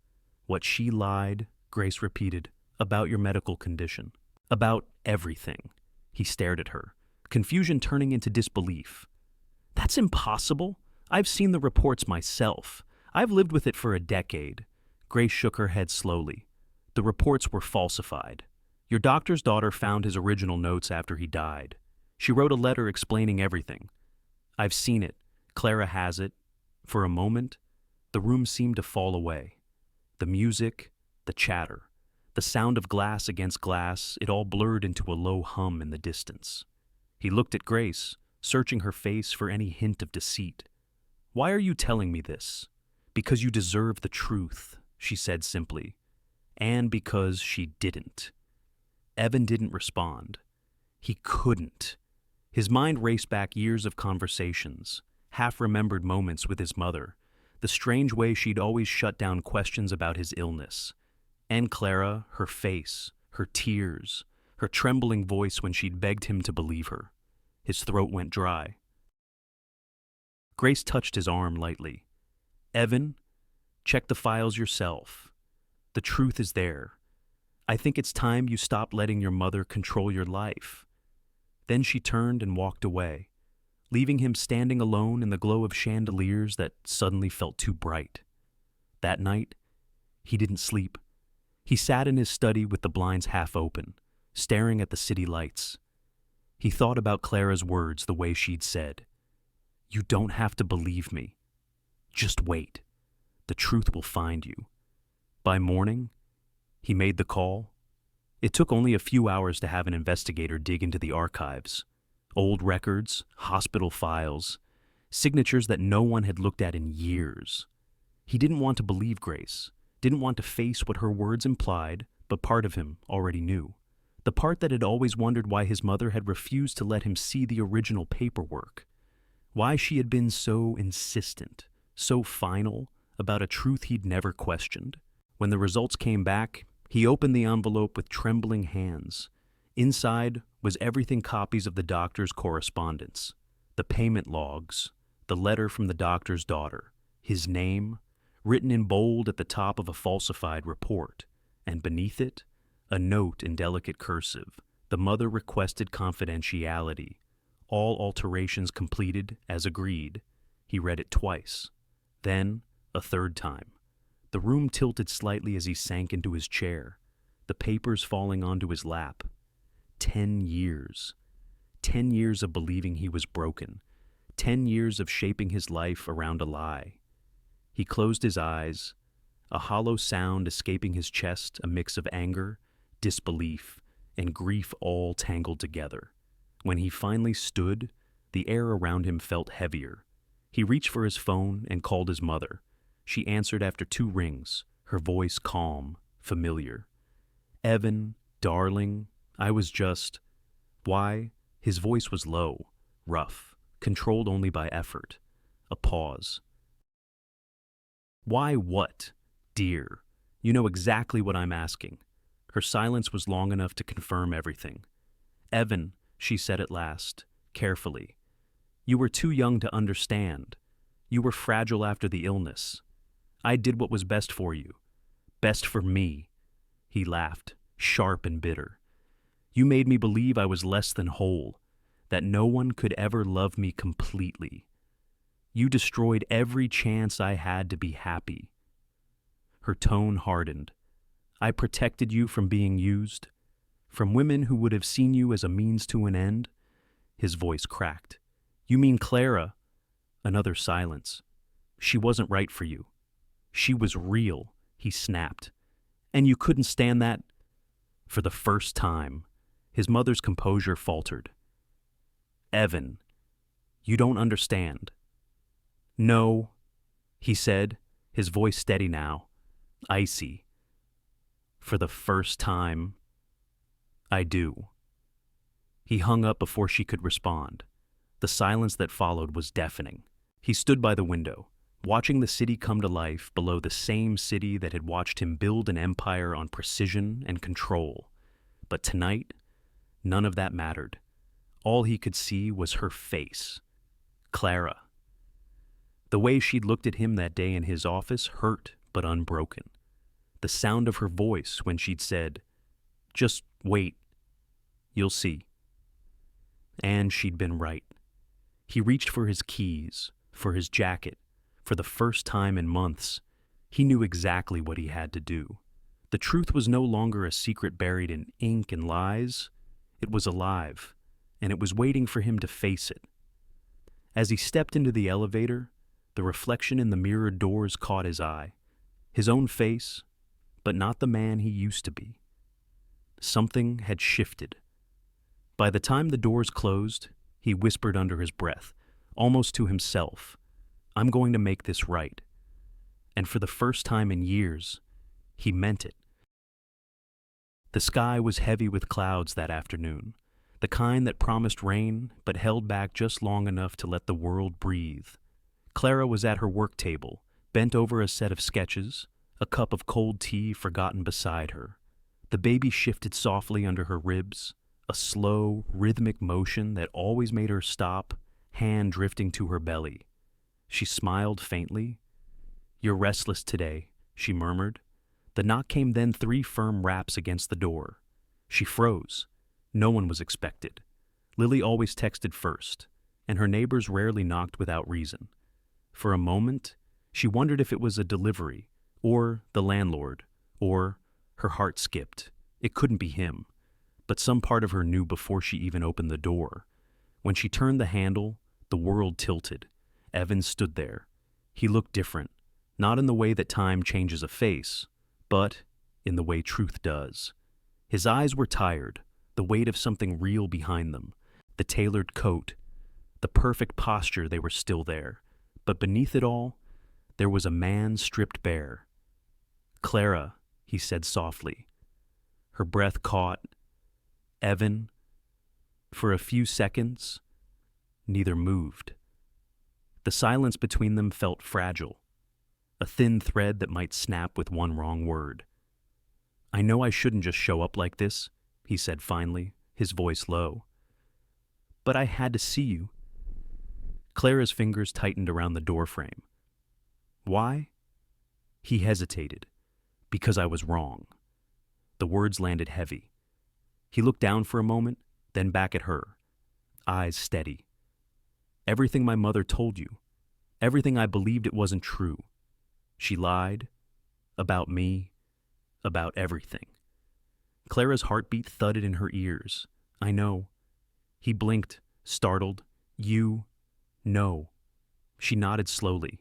"What she lied," Grace repeated, "about your medical condition." "About everything." He stared at her, confusion turning into disbelief. "That's impossible. I've seen the reports myself. I've lived with it for a decade." Grace shook her head slowly. "The reports were falsified. Your doctor's daughter found his original notes after he died. She wrote a letter explaining everything. I've seen it. Clara has it." For a moment, the room seemed to fall away. The music, the chatter, the sound of glass against glass, it all blurred into a low hum in the distance. He looked at Grace, searching her face for any hint of deceit. "Why are you telling me this?" "Because you deserve the truth," she said simply. "And because she didn't." Evan didn't respond. He couldn't. His mind raced back years of conversations, half-remembered moments with his mother, the strange way she'd always shut down questions about his illness. And Clara, her face, her tears, her trembling voice when she'd begged him to believe her. His throat went dry. Grace touched his arm lightly. "Evan, check the files yourself. The truth is there. I think it's time you stopped letting your mother control your life." Then she turned and walked away, leaving him standing alone in the glow of chandeliers that suddenly felt too bright. That night, he didn't sleep. He sat in his study with the blinds half open, staring at the city lights. He thought about Clara's words, the way she'd said, "You don't have to believe me. Just wait. The truth will find you." By morning, he made the call. It took only a few hours to have an investigator dig into the archives. Old records, hospital files, signatures that no one had looked at in years. He didn't want to believe Grace, didn't want to face what her words implied, but part of him already knew. The part that had always wondered why his mother had refused to let him see the original paperwork. Why she had been so insistent, so final, about a truth he'd never questioned. When the results came back, he opened the envelope with trembling hands. Inside was everything copies of the doctor's correspondence, the payment logs, the letter from the doctor's daughter, his name, written in bold at the top of a falsified report, and beneath it, a note in delicate cursive. The mother requested confidentiality. All alterations completed as agreed. He read it twice, then a third time. The room tilted slightly as he sank into his chair, the papers falling onto his lap. 10 years. 10 years of believing he was broken. 10 years of shaping his life around a lie. He closed his eyes, a hollow sound escaping his chest, a mix of anger, disbelief, and grief all tangled together. When he finally stood, the air around him felt heavier. He reached for his phone and called his mother. She answered after 2 rings, her voice calm, familiar. "Evan, darling, I was just—" Why? His voice was low, rough, controlled only by effort. A pause. "Why what, dear? You know exactly what I'm asking." Her silence was long enough to confirm everything. "Evan," she said at last, carefully, "you were too young to understand. You were fragile after the illness. I did what was best for you. Best for me." He laughed, sharp and bitter. "You made me believe I was less than whole, that no one could ever love me completely. You destroyed every chance I had to be happy." Her tone hardened. "I protected you from being used, from women who would have seen you as a means to an end." His voice cracked. "You mean Clara?" Another silence. "She wasn't right for you. She was real," he snapped. "And you couldn't stand that?" For the first time, his mother's composure faltered. "Evan, you don't understand." "No," he said, his voice steady now, icy. "For the first time, I do." He hung up before she could respond. The silence that followed was deafening. He stood by the window, watching the city come to life below the same city that had watched him build an empire on precision and control. But tonight, none of that mattered. All he could see was her face. Clara. The way she'd looked at him that day in his office hurt but unbroken. The sound of her voice when she'd said, "Just wait. You'll see." And she'd been right. He reached for his keys, for his jacket. For the first time in months, he knew exactly what he had to do. The truth was no longer a secret buried in ink and lies. It was alive, and it was waiting for him to face it. As he stepped into the elevator, the reflection in the mirrored doors caught his eye. His own face, but not the man he used to be. Something had shifted. By the time the doors closed, he whispered under his breath, almost to himself, "I'm going to make this right." And for the first time in years, he meant it. The sky was heavy with clouds that afternoon, the kind that promised rain but held back just long enough to let the world breathe. Clara was at her work table, bent over a set of sketches, a cup of cold tea forgotten beside her. The baby shifted softly under her ribs, a slow, rhythmic motion that always made her stop, hand drifting to her belly. She smiled faintly. "You're restless today," she murmured. The knock came, then 3 firm raps against the door. She froze. No one was expected. Lily always texted first, and her neighbors rarely knocked without reason. For a moment, she wondered if it was a delivery, or the landlord, or her heart skipped. It couldn't be him. But some part of her knew before she even opened the door. When she turned the handle, the world tilted. Evan stood there. He looked different, not in the way that time changes a face, but in the way truth does. His eyes were tired, the weight of something real behind them. The tailored coat, the perfect posture, they were still there. But beneath it all, there was a man stripped bare. "Clara," he said softly. Her breath caught. "Evan." For a few seconds, neither moved. The silence between them felt fragile, a thin thread that might snap with one wrong word. "I know I shouldn't just show up like this," he said finally, his voice low. "But I had to see you." Clara's fingers tightened around the doorframe. "Why?" He hesitated. "Because I was wrong." The words landed heavy. He looked down for a moment, then back at her, eyes steady. "Everything my mother told you, everything I believed it wasn't true. She lied, about me, about everything." Clara's heartbeat thudded in her ears. "I know." He blinked, startled. "You..." No. She nodded slowly.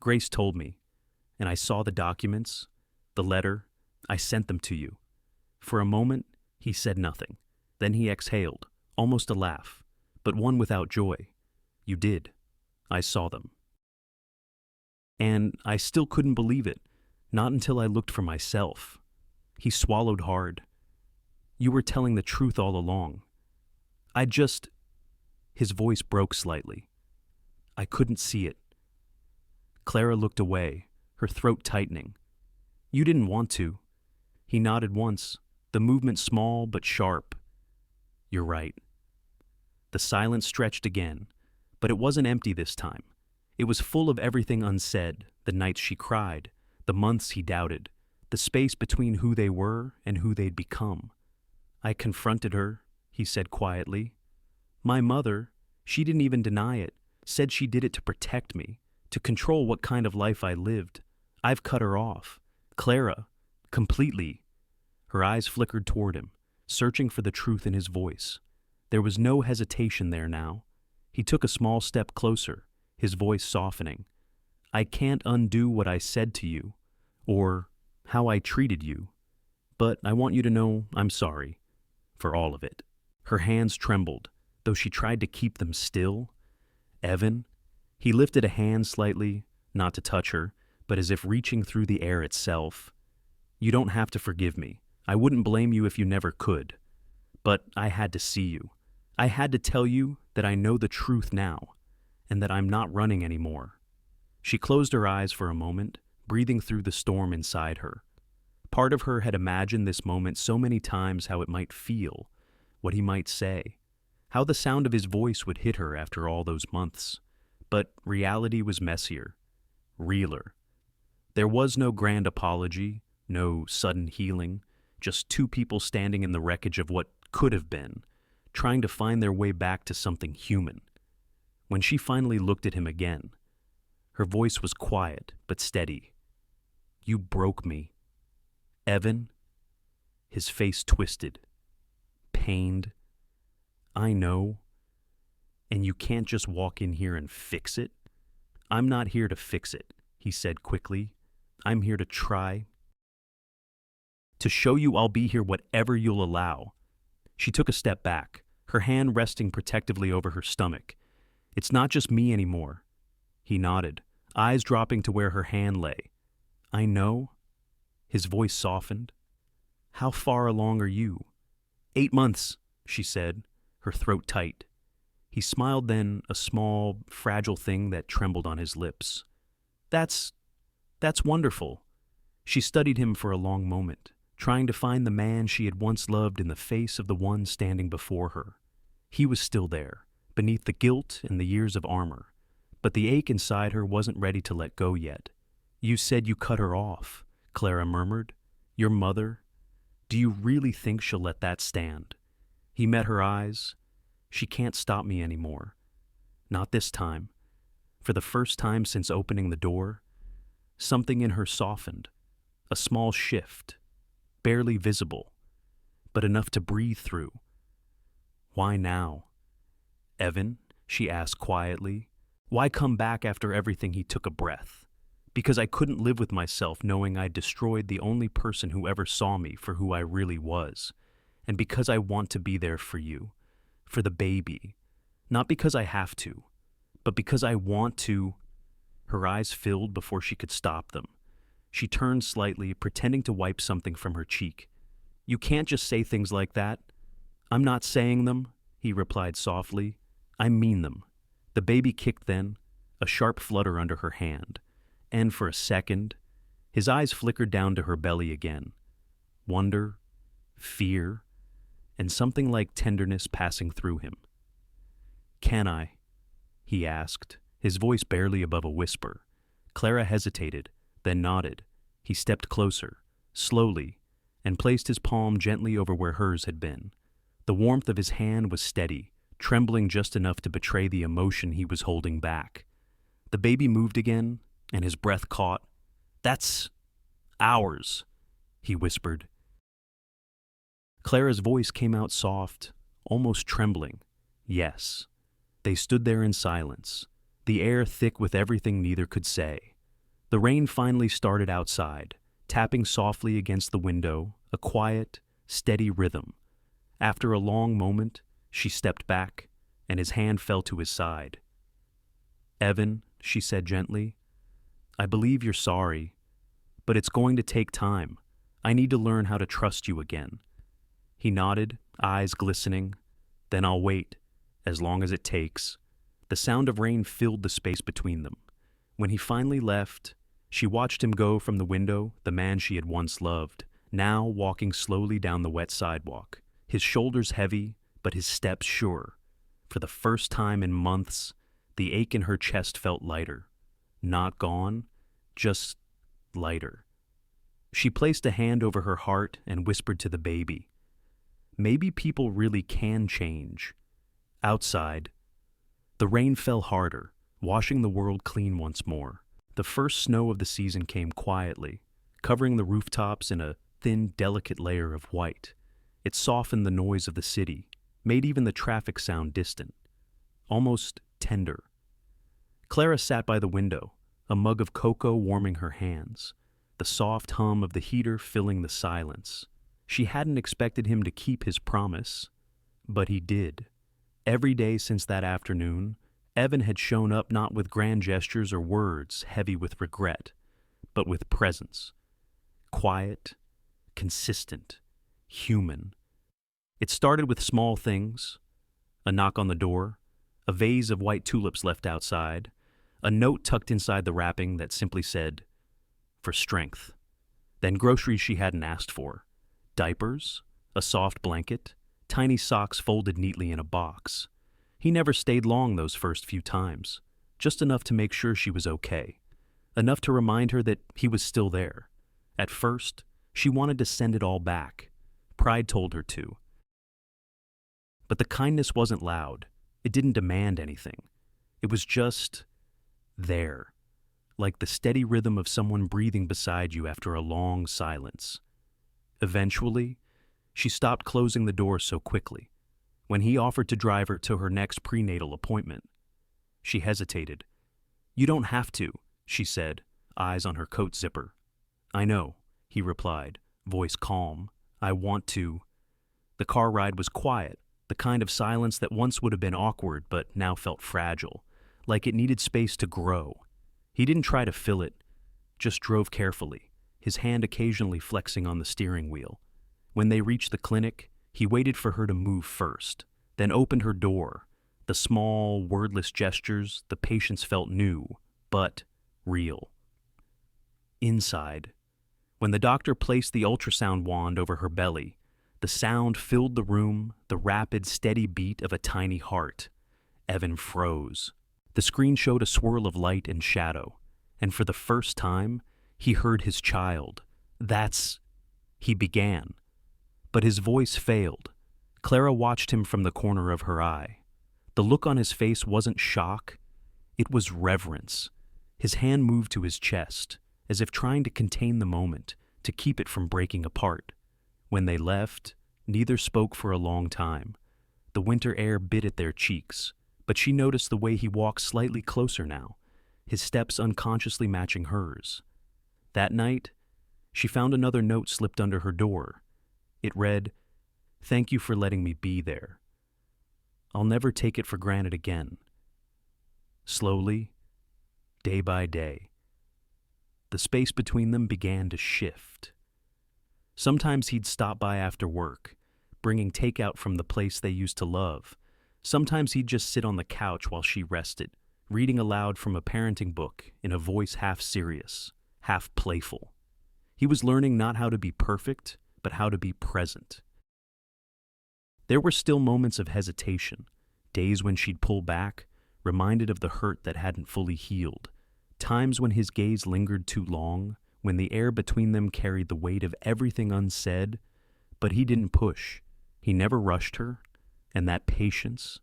Grace told me, and I saw the documents, the letter. I sent them to you. For a moment, he said nothing. Then he exhaled, almost a laugh, but one without joy. You did. I saw them. And I still couldn't believe it, not until I looked for myself. He swallowed hard. You were telling the truth all along. His voice broke slightly. I couldn't see it. Clara looked away, her throat tightening. You didn't want to. He nodded once, the movement small but sharp. You're right. The silence stretched again, but it wasn't empty this time. It was full of everything unsaid, the nights she cried, the months he doubted, the space between who they were and who they'd become. I confronted her, he said quietly. My mother, she didn't even deny it, said she did it to protect me, to control what kind of life I lived. I've cut her off. Clara, completely. Her eyes flickered toward him, searching for the truth in his voice. There was no hesitation there now. He took a small step closer, his voice softening. I can't undo what I said to you, or how I treated you, but I want you to know I'm sorry for all of it. Her hands trembled, though she tried to keep them still. Evan, he lifted a hand slightly, not to touch her, but as if reaching through the air itself. You don't have to forgive me. I wouldn't blame you if you never could. But I had to see you. I had to tell you that I know the truth now, and that I'm not running anymore. She closed her eyes for a moment, breathing through the storm inside her. Part of her had imagined this moment so many times, how it might feel, what he might say, how the sound of his voice would hit her after all those months. But reality was messier, realer. There was no grand apology, no sudden healing, just two people standing in the wreckage of what could have been, trying to find their way back to something human. When she finally looked at him again, her voice was quiet but steady. You broke me. Evan? His face twisted. Pained. I know. And you can't just walk in here and fix it? I'm not here to fix it, he said quickly. I'm here to try. To show you I'll be here whatever you'll allow. She took a step back, her hand resting protectively over her stomach. It's not just me anymore. He nodded, eyes dropping to where her hand lay. I know. His voice softened. How far along are you? 8 months, she said, her throat tight. He smiled then, a small, fragile thing that trembled on his lips. That's wonderful. She studied him for a long moment, trying to find the man she had once loved in the face of the one standing before her. He was still there, beneath the guilt and the years of armor, but the ache inside her wasn't ready to let go yet. You said you cut her off, Clara murmured. Your mother? Do you really think she'll let that stand? He met her eyes. She can't stop me anymore. Not this time. For the first time since opening the door, something in her softened, a small shift, barely visible, but enough to breathe through. Why now? Evan, she asked quietly, why come back after everything? He took a breath. Because I couldn't live with myself knowing I'd destroyed the only person who ever saw me for who I really was. And because I want to be there for you, for the baby. Not because I have to, but because I want to. Her eyes filled before she could stop them. She turned slightly, pretending to wipe something from her cheek. You can't just say things like that. I'm not saying them, he replied softly. I mean them. The baby kicked then, a sharp flutter under her hand. And for a second, his eyes flickered down to her belly again. Wonder, fear, and something like tenderness passing through him. Can I? He asked, his voice barely above a whisper. Clara hesitated, then nodded. He stepped closer, slowly, and placed his palm gently over where hers had been. The warmth of his hand was steady, trembling just enough to betray the emotion he was holding back. The baby moved again, and his breath caught. That's ours, he whispered. Clara's voice came out soft, almost trembling. Yes, They stood there in silence, the air thick with everything neither could say. The rain finally started outside, tapping softly against the window, a quiet, steady rhythm. After a long moment, she stepped back, and his hand fell to his side. "Evan," she said gently, "I believe you're sorry, but it's going to take time. I need to learn how to trust you again." He nodded, eyes glistening. "Then I'll wait, as long as it takes." The sound of rain filled the space between them. When he finally left, she watched him go from the window, the man she had once loved, now walking slowly down the wet sidewalk, his shoulders heavy, but his steps sure. For the first time in months, the ache in her chest felt lighter. Not gone, just lighter. She placed a hand over her heart and whispered to the baby, "Maybe people really can change." Outside, the rain fell harder, washing the world clean once more. The first snow of the season came quietly, covering the rooftops in a thin, delicate layer of white. It softened the noise of the city, made even the traffic sound distant, almost tender. Clara sat by the window, a mug of cocoa warming her hands, the soft hum of the heater filling the silence. She hadn't expected him to keep his promise, but he did. Every day since that afternoon, Evan had shown up not with grand gestures or words heavy with regret, but with presence. Quiet, consistent, human. It started with small things: a knock on the door, a vase of white tulips left outside, a note tucked inside the wrapping that simply said, "For strength." Then groceries she hadn't asked for, diapers, a soft blanket, tiny socks folded neatly in a box. He never stayed long those first few times, just enough to make sure she was okay, enough to remind her that he was still there. At first, she wanted to send it all back. Pride told her to. But the kindness wasn't loud. It didn't demand anything. It was just there, like the steady rhythm of someone breathing beside you after a long silence. Eventually, she stopped closing the door so quickly. When he offered to drive her to her next prenatal appointment, she hesitated. "You don't have to," she said, eyes on her coat zipper. "I know," he replied, voice calm. "I want to." The car ride was quiet, the kind of silence that once would have been awkward but now felt fragile, like it needed space to grow. He didn't try to fill it, just drove carefully, his hand occasionally flexing on the steering wheel. When they reached the clinic, he waited for her to move first, then opened her door. The small, wordless gestures the patients felt new, but real. Inside, when the doctor placed the ultrasound wand over her belly, the sound filled the room, the rapid, steady beat of a tiny heart. Evan froze. The screen showed a swirl of light and shadow, and for the first time, he heard his child. He began. But his voice failed. Clara watched him from the corner of her eye. The look on his face wasn't shock, it was reverence. His hand moved to his chest, as if trying to contain the moment, to keep it from breaking apart. When they left, neither spoke for a long time. The winter air bit at their cheeks, but she noticed the way he walked slightly closer now, his steps unconsciously matching hers. That night, she found another note slipped under her door. It read, "Thank you for letting me be there. I'll never take it for granted again." Slowly, day by day, the space between them began to shift. Sometimes he'd stop by after work, bringing takeout from the place they used to love. Sometimes he'd just sit on the couch while she rested, reading aloud from a parenting book in a voice half serious, half playful. He was learning not how to be perfect, but how to be present. There were still moments of hesitation, days when she'd pull back, reminded of the hurt that hadn't fully healed, times when his gaze lingered too long, when the air between them carried the weight of everything unsaid, but he didn't push. He never rushed her, and that patience,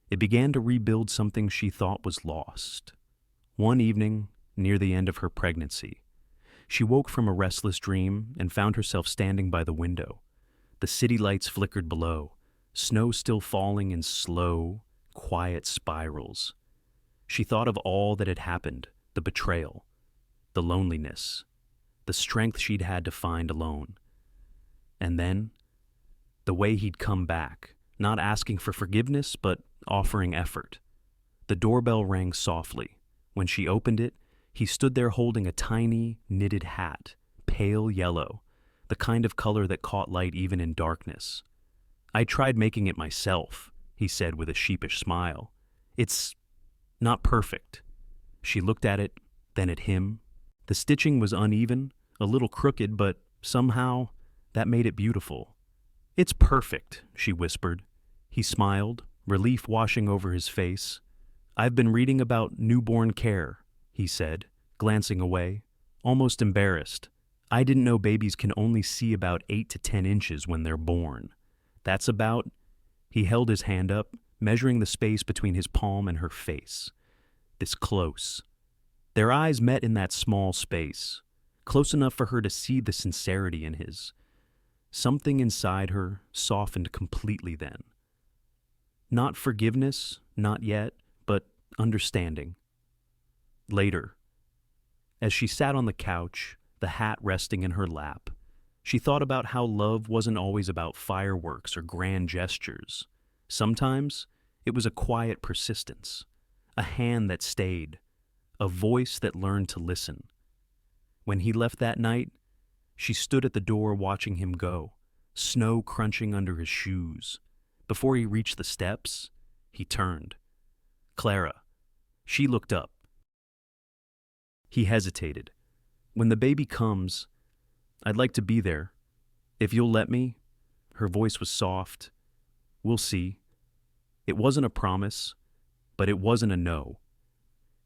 it began to rebuild something she thought was lost. One evening, near the end of her pregnancy, she woke from a restless dream and found herself standing by the window. The city lights flickered below, snow still falling in slow, quiet spirals. She thought of all that had happened, the betrayal, the loneliness, the strength she'd had to find alone. And then, the way he'd come back, not asking for forgiveness, but offering effort. The doorbell rang softly. When she opened it, he stood there holding a tiny, knitted hat, pale yellow, the kind of color that caught light even in darkness. "I tried making it myself," he said with a sheepish smile. "It's not perfect." She looked at it, then at him. The stitching was uneven, a little crooked, but somehow that made it beautiful. "It's perfect," she whispered. He smiled, relief washing over his face. "I've been reading about newborn care," he said, glancing away, almost embarrassed. "I didn't know babies can only see about 8 to 10 inches when they're born. That's about—" He held his hand up, measuring the space between his palm and her face. This close. Their eyes met in that small space, close enough for her to see the sincerity in his. Something inside her softened completely then. Not forgiveness, not yet, but understanding. Later, as she sat on the couch, the hat resting in her lap, she thought about how love wasn't always about fireworks or grand gestures. Sometimes it was a quiet persistence, a hand that stayed, a voice that learned to listen. When he left that night, she stood at the door watching him go, snow crunching under his shoes. Before he reached the steps, he turned. "Clara." She looked up. He hesitated. "When the baby comes, I'd like to be there. If you'll let me." Her voice was soft. "We'll see." It wasn't a promise, but it wasn't a no.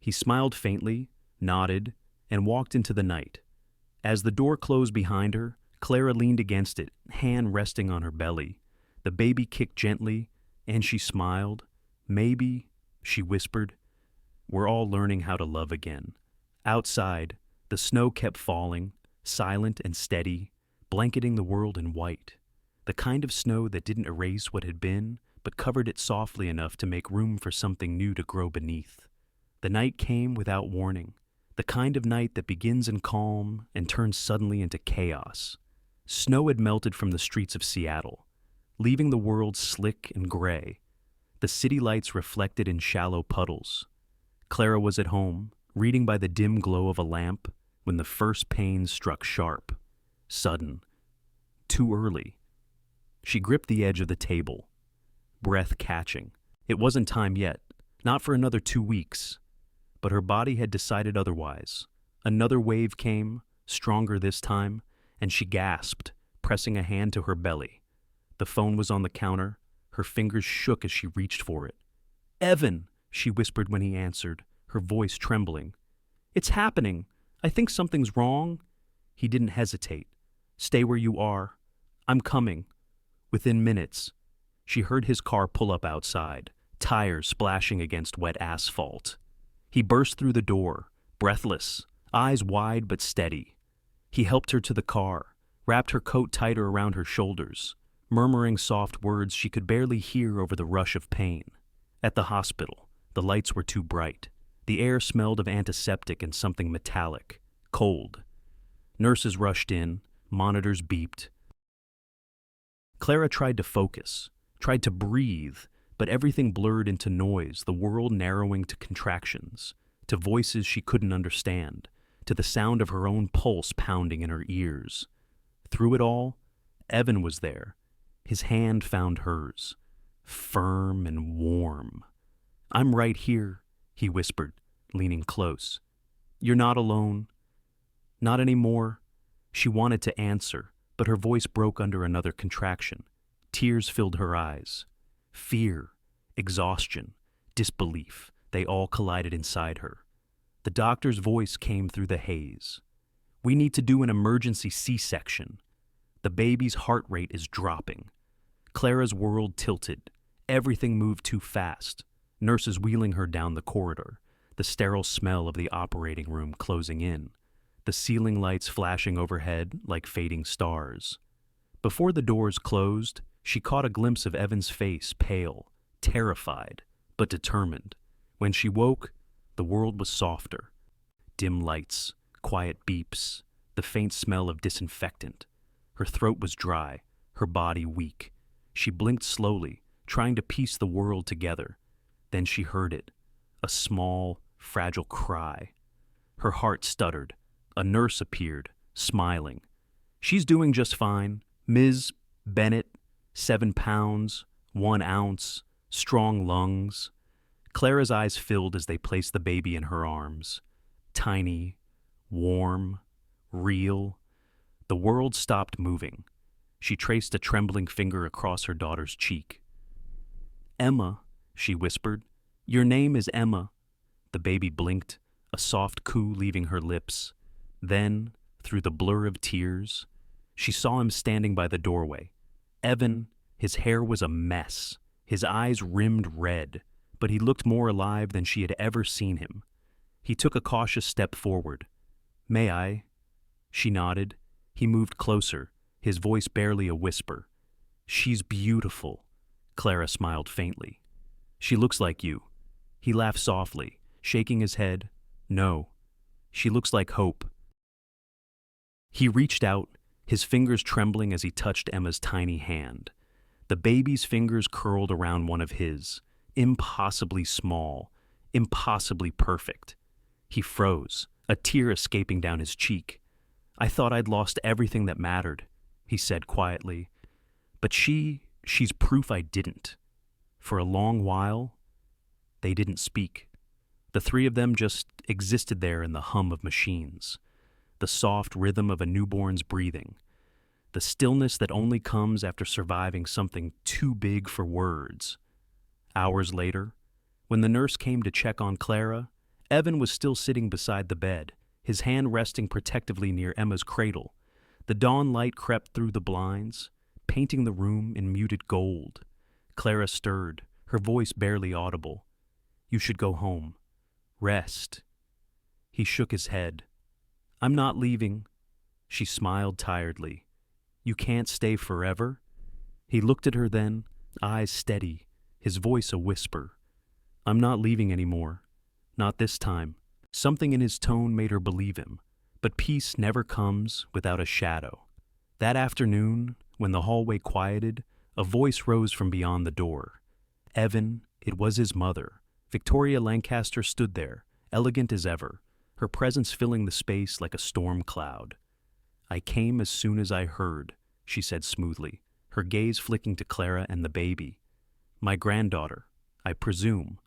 He smiled faintly, nodded, and walked into the night. As the door closed behind her, Clara leaned against it, hand resting on her belly. The baby kicked gently, and she smiled. "Maybe," she whispered, "we're all learning how to love again." Outside, the snow kept falling, silent and steady, blanketing the world in white. The kind of snow that didn't erase what had been, but covered it softly enough to make room for something new to grow beneath. The night came without warning, the kind of night that begins in calm and turns suddenly into chaos. Snow had melted from the streets of Seattle, leaving the world slick and gray. The city lights reflected in shallow puddles. Clara was at home, reading by the dim glow of a lamp, when the first pain struck sharp, sudden, too early. She gripped the edge of the table, breath catching. It wasn't time yet, not for another 2 weeks. But her body had decided otherwise. Another wave came, stronger this time, and she gasped, pressing a hand to her belly. The phone was on the counter. Her fingers shook as she reached for it. "Evan," she whispered when he answered, her voice trembling. "It's happening. I think something's wrong." He didn't hesitate. "Stay where you are. I'm coming." Within minutes, she heard his car pull up outside, tires splashing against wet asphalt. He burst through the door, breathless, eyes wide but steady. He helped her to the car, wrapped her coat tighter around her shoulders, murmuring soft words she could barely hear over the rush of pain. At the hospital, the lights were too bright. The air smelled of antiseptic and something metallic, cold. Nurses rushed in, monitors beeped. Clara tried to focus, tried to breathe, but everything blurred into noise, the world narrowing to contractions, to voices she couldn't understand, to the sound of her own pulse pounding in her ears. Through it all, Evan was there. His hand found hers, firm and warm. "I'm right here," he whispered, leaning close. "You're not alone. Not anymore." She wanted to answer, but her voice broke under another contraction. Tears filled her eyes. Fear, exhaustion, disbelief, they all collided inside her. The doctor's voice came through the haze. "We need to do an emergency C-section. The baby's heart rate is dropping." Clara's world tilted. Everything moved too fast. Nurses wheeling her down the corridor, the sterile smell of the operating room closing in, the ceiling lights flashing overhead like fading stars. Before the doors closed, she caught a glimpse of Evan's face, pale, terrified, but determined. When she woke, the world was softer. Dim lights, quiet beeps, the faint smell of disinfectant. Her throat was dry, her body weak. She blinked slowly, trying to piece the world together. Then she heard it, a small, fragile cry. Her heart stuttered. A nurse appeared, smiling. "She's doing just fine. Ms. Bennett, 7 pounds, 1 ounce, strong lungs." Clara's eyes filled as they placed the baby in her arms. Tiny, warm, real. The world stopped moving. She traced a trembling finger across her daughter's cheek. "Emma," she whispered. "Your name is Emma." The baby blinked, a soft coo leaving her lips. Then, through the blur of tears, she saw him standing by the doorway. Evan, his hair was a mess, his eyes rimmed red, but he looked more alive than she had ever seen him. He took a cautious step forward. "May I?" She nodded. He moved closer, his voice barely a whisper. "She's beautiful." Clara smiled faintly. "She looks like you." He laughed softly, shaking his head. "No, she looks like hope." He reached out, his fingers trembling as he touched Emma's tiny hand. The baby's fingers curled around one of his, impossibly small, impossibly perfect. He froze, a tear escaping down his cheek. "I thought I'd lost everything that mattered," he said quietly. "But she's proof I didn't." For a long while, they didn't speak. The three of them just existed there in the hum of machines, the soft rhythm of a newborn's breathing, the stillness that only comes after surviving something too big for words. Hours later, when the nurse came to check on Clara, Evan was still sitting beside the bed, his hand resting protectively near Emma's cradle. The dawn light crept through the blinds, painting the room in muted gold. Clara stirred, her voice barely audible. "You should go home. Rest." He shook his head. "I'm not leaving." She smiled tiredly. "You can't stay forever?" He looked at her then, eyes steady, his voice a whisper. "I'm not leaving anymore. Not this time." Something in his tone made her believe him, but peace never comes without a shadow. That afternoon, when the hallway quieted, a voice rose from beyond the door. Evan, it was his mother. Victoria Lancaster stood there, elegant as ever, her presence filling the space like a storm cloud. "I came as soon as I heard," she said smoothly, her gaze flicking to Clara and the baby. "My granddaughter, I presume."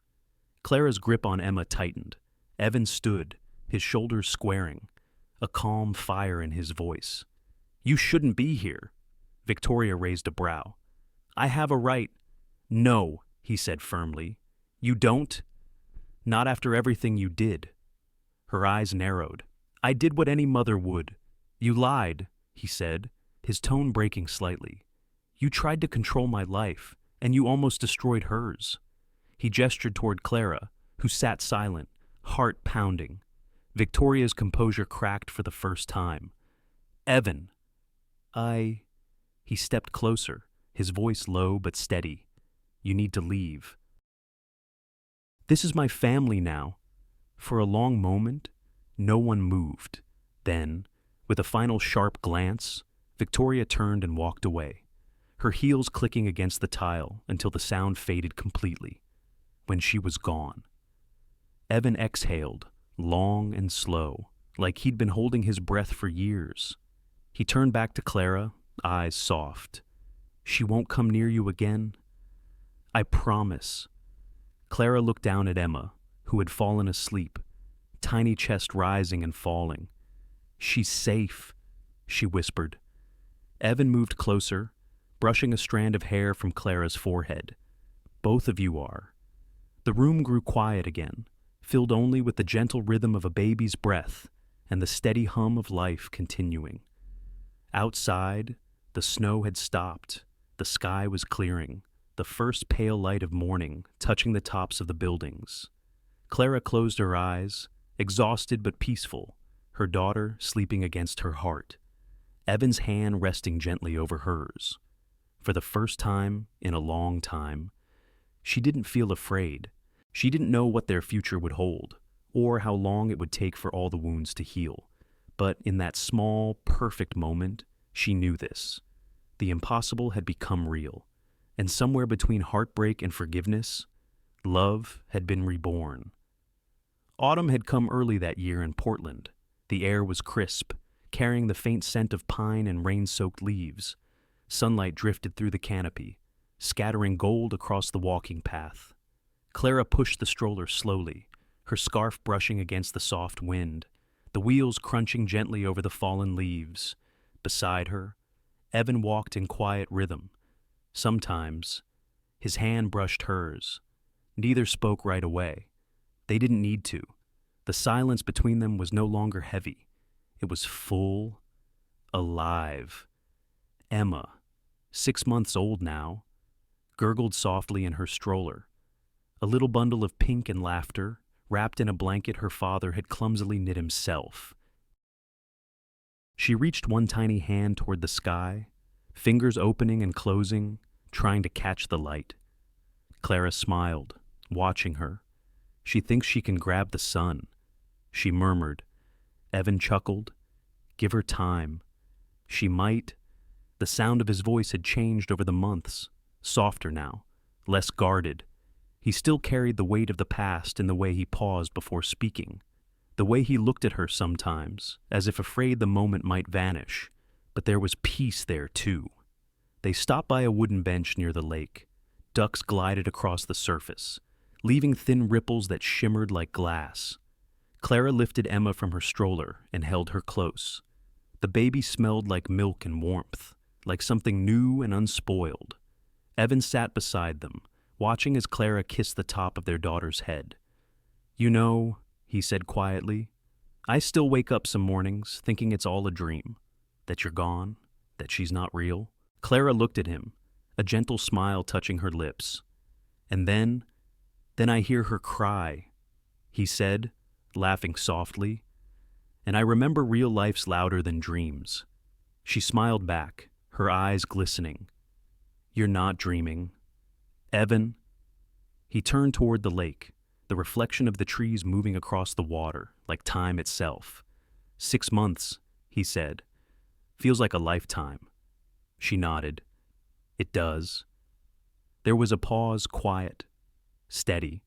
Clara's grip on Emma tightened. Evan stood, his shoulders squaring, a calm fire in his voice. "You shouldn't be here." Victoria raised a brow. "I have a right." "No," he said firmly. "You don't? Not after everything you did." Her eyes narrowed. "I did what any mother would." "You lied," he said, his tone breaking slightly. "You tried to control my life, and you almost destroyed hers." He gestured toward Clara, who sat silent, heart pounding. Victoria's composure cracked for the first time. "Evan." He stepped closer, his voice low but steady. "You need to leave." "This is my family now." For a long moment, no one moved. Then, with a final sharp glance, Victoria turned and walked away, her heels clicking against the tile until the sound faded completely. When she was gone, Evan exhaled, long and slow, like he'd been holding his breath for years. He turned back to Clara, eyes soft. "She won't come near you again?" "I promise." Clara looked down at Emma, who had fallen asleep, tiny chest rising and falling. "She's safe," she whispered. Evan moved closer, brushing a strand of hair from Clara's forehead. "Both of you are." The room grew quiet again, filled only with the gentle rhythm of a baby's breath and the steady hum of life continuing. Outside, the snow had stopped, the sky was clearing, the first pale light of morning touching the tops of the buildings. Clara closed her eyes, exhausted but peaceful, her daughter sleeping against her heart, Evan's hand resting gently over hers. For the first time in a long time, she didn't feel afraid, She didn't know what their future would hold, or how long it would take for all the wounds to heal. But in that small, perfect moment, she knew this. The impossible had become real, and somewhere between heartbreak and forgiveness, love had been reborn. Autumn had come early that year in Portland. The air was crisp, carrying the faint scent of pine and rain-soaked leaves. Sunlight drifted through the canopy, scattering gold across the walking path. Clara pushed the stroller slowly, her scarf brushing against the soft wind, the wheels crunching gently over the fallen leaves. Beside her, Evan walked in quiet rhythm. Sometimes, his hand brushed hers. Neither spoke right away. They didn't need to. The silence between them was no longer heavy. It was full, alive. Emma, 6 months old now, gurgled softly in her stroller. A little bundle of pink and laughter, wrapped in a blanket her father had clumsily knit himself. She reached one tiny hand toward the sky, fingers opening and closing, trying to catch the light. Clara smiled, watching her. She thinks she can grab the sun, she murmured. Evan chuckled. Give her time. She might. The sound of his voice had changed over the months, softer now, less guarded. He still carried the weight of the past in the way he paused before speaking, the way he looked at her sometimes, as if afraid the moment might vanish. But there was peace there, too. They stopped by a wooden bench near the lake. Ducks glided across the surface, leaving thin ripples that shimmered like glass. Clara lifted Emma from her stroller and held her close. The baby smelled like milk and warmth, like something new and unspoiled. Evan sat beside them, watching as Clara kissed the top of their daughter's head. You know, he said quietly, I still wake up some mornings thinking it's all a dream, that you're gone, that she's not real. Clara looked at him, a gentle smile touching her lips. And then I hear her cry, he said, laughing softly. And I remember real life's louder than dreams. She smiled back, her eyes glistening. You're not dreaming. Evan. He turned toward the lake, the reflection of the trees moving across the water, like time itself. 6 months, he said. Feels like a lifetime. She nodded. It does. There was a pause, quiet, steady,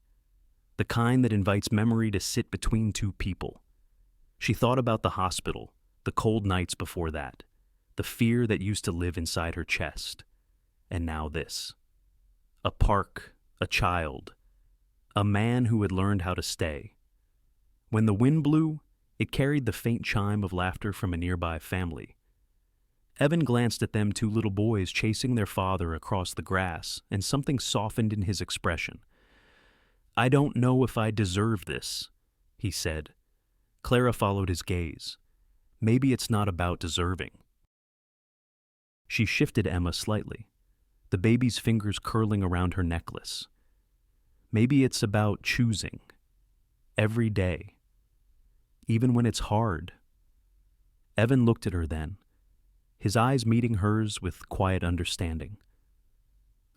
the kind that invites memory to sit between two people. She thought about the hospital, the cold nights before that, the fear that used to live inside her chest. And now this. A park, a child, a man who had learned how to stay. When the wind blew, it carried the faint chime of laughter from a nearby family. Evan glanced at them, 2 little boys chasing their father across the grass, and something softened in his expression. I don't know if I deserve this, he said. Clara followed his gaze. Maybe it's not about deserving. She shifted Emma slightly, the baby's fingers curling around her necklace. Maybe it's about choosing. Every day. Even when it's hard. Evan looked at her then, his eyes meeting hers with quiet understanding.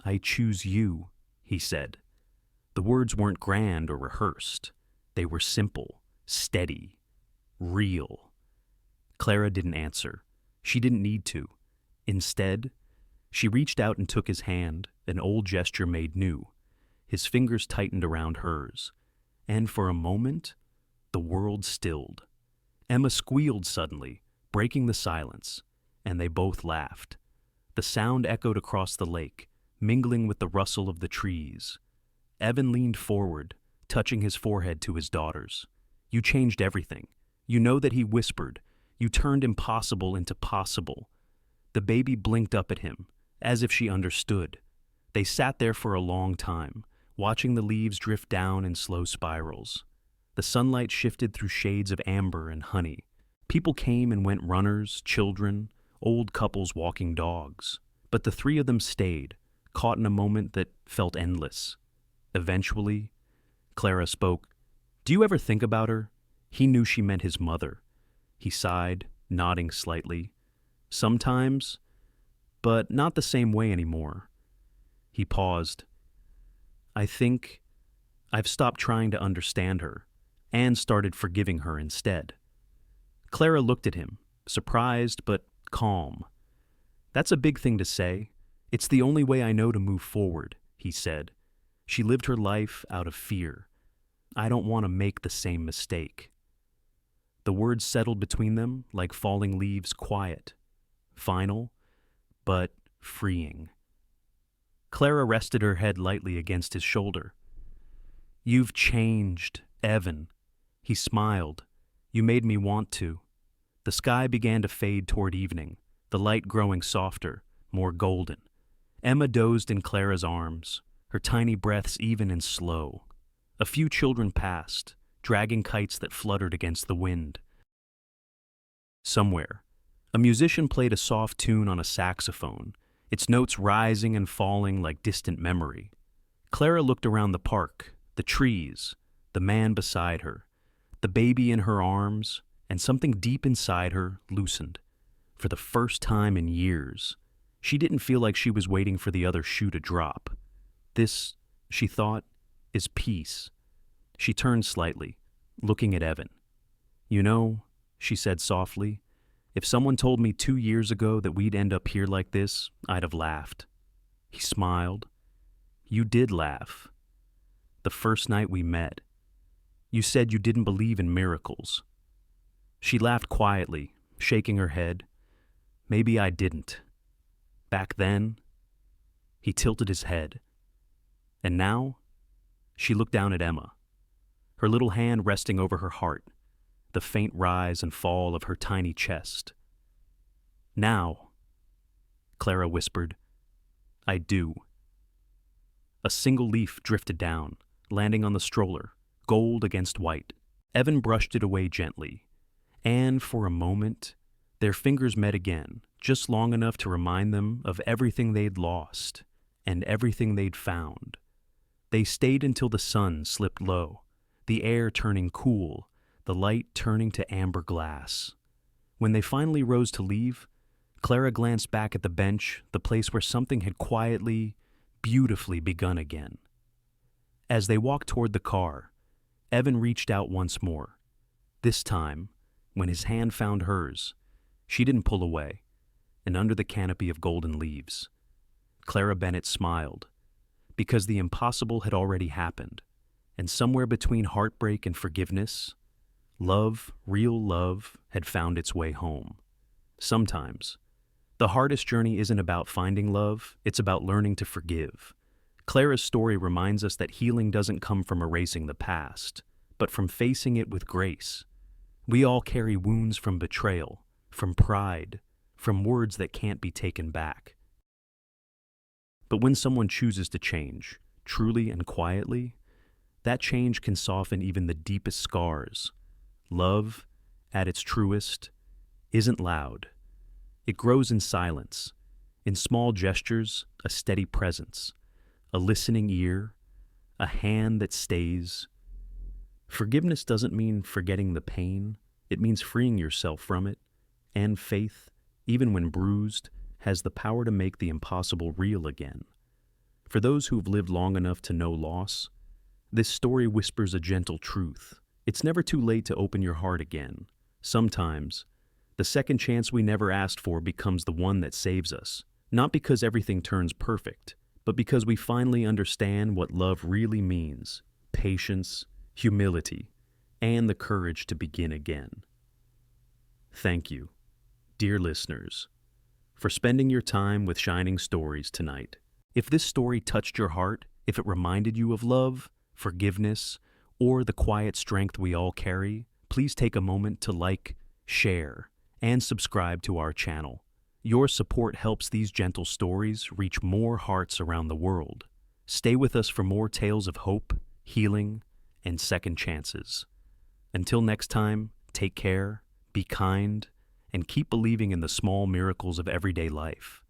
I choose you, he said. The words weren't grand or rehearsed. They were simple, steady, real. Clara didn't answer. She didn't need to. Instead, she reached out and took his hand, an old gesture made new. His fingers tightened around hers. And for a moment, the world stilled. Emma squealed suddenly, breaking the silence, and they both laughed. The sound echoed across the lake, mingling with the rustle of the trees. Evan leaned forward, touching his forehead to his daughter's. You changed everything. You know that he whispered. You turned impossible into possible. The baby blinked up at him, as if she understood. They sat there for a long time, watching the leaves drift down in slow spirals. The sunlight shifted through shades of amber and honey. People came and went, runners, children, old couples walking dogs. But the 3 of them stayed, caught in a moment that felt endless. Eventually, Clara spoke. Do you ever think about her? He knew she meant his mother. He sighed, nodding slightly. Sometimes, but not the same way anymore. He paused. I think I've stopped trying to understand her and started forgiving her instead. Clara looked at him, surprised but calm. That's a big thing to say. It's the only way I know to move forward, he said. She lived her life out of fear. I don't want to make the same mistake. The words settled between them like falling leaves, quiet, final, but freeing. Clara rested her head lightly against his shoulder. You've changed, Evan. He smiled. You made me want to. The sky began to fade toward evening, the light growing softer, more golden. Emma dozed in Clara's arms, her tiny breaths even and slow. A few children passed, dragging kites that fluttered against the wind. Somewhere, a musician played a soft tune on a saxophone, its notes rising and falling like distant memory. Clara looked around the park, the trees, the man beside her, the baby in her arms, and something deep inside her loosened. For the first time in years, she didn't feel like she was waiting for the other shoe to drop. This, she thought, is peace. She turned slightly, looking at Evan. You know, she said softly, if someone told me 2 years ago that we'd end up here like this, I'd have laughed. He smiled. You did laugh. The first night we met. You said you didn't believe in miracles. She laughed quietly, shaking her head. Maybe I didn't. Back then, he tilted his head. And now, she looked down at Emma, her little hand resting over her heart, the faint rise and fall of her tiny chest. Now, Clara whispered, I do. A single leaf drifted down, landing on the stroller, gold against white. Evan brushed it away gently, and for a moment, their fingers met again, just long enough to remind them of everything they'd lost and everything they'd found. They stayed until the sun slipped low, the air turning cool, the light turning to amber glass. When they finally rose to leave, Clara glanced back at the bench, the place where something had quietly, beautifully begun again. As they walked toward the car, Evan reached out once more. This time, when his hand found hers, she didn't pull away, and under the canopy of golden leaves, Clara Bennett smiled, because the impossible had already happened, and somewhere between heartbreak and forgiveness, love, real love, had found its way home. Sometimes, the hardest journey isn't about finding love, it's about learning to forgive. Clara's story reminds us that healing doesn't come from erasing the past, but from facing it with grace. We all carry wounds from betrayal, from pride, from words that can't be taken back. But when someone chooses to change, truly and quietly, that change can soften even the deepest scars. Love, at its truest, isn't loud. It grows in silence, in small gestures, a steady presence, a listening ear, a hand that stays. Forgiveness doesn't mean forgetting the pain. It means freeing yourself from it. And faith, even when bruised, has the power to make the impossible real again. For those who've lived long enough to know loss, this story whispers a gentle truth. It's never too late to open your heart again. Sometimes, the second chance we never asked for becomes the one that saves us, not because everything turns perfect, but because we finally understand what love really means: patience, humility, and the courage to begin again. Thank you, dear listeners, for spending your time with Shining Stories tonight. If this story touched your heart, if it reminded you of love, forgiveness, or the quiet strength we all carry, please take a moment to like, share, and subscribe to our channel. Your support helps these gentle stories reach more hearts around the world. Stay with us for more tales of hope, healing, and second chances. Until next time, take care, be kind, and keep believing in the small miracles of everyday life.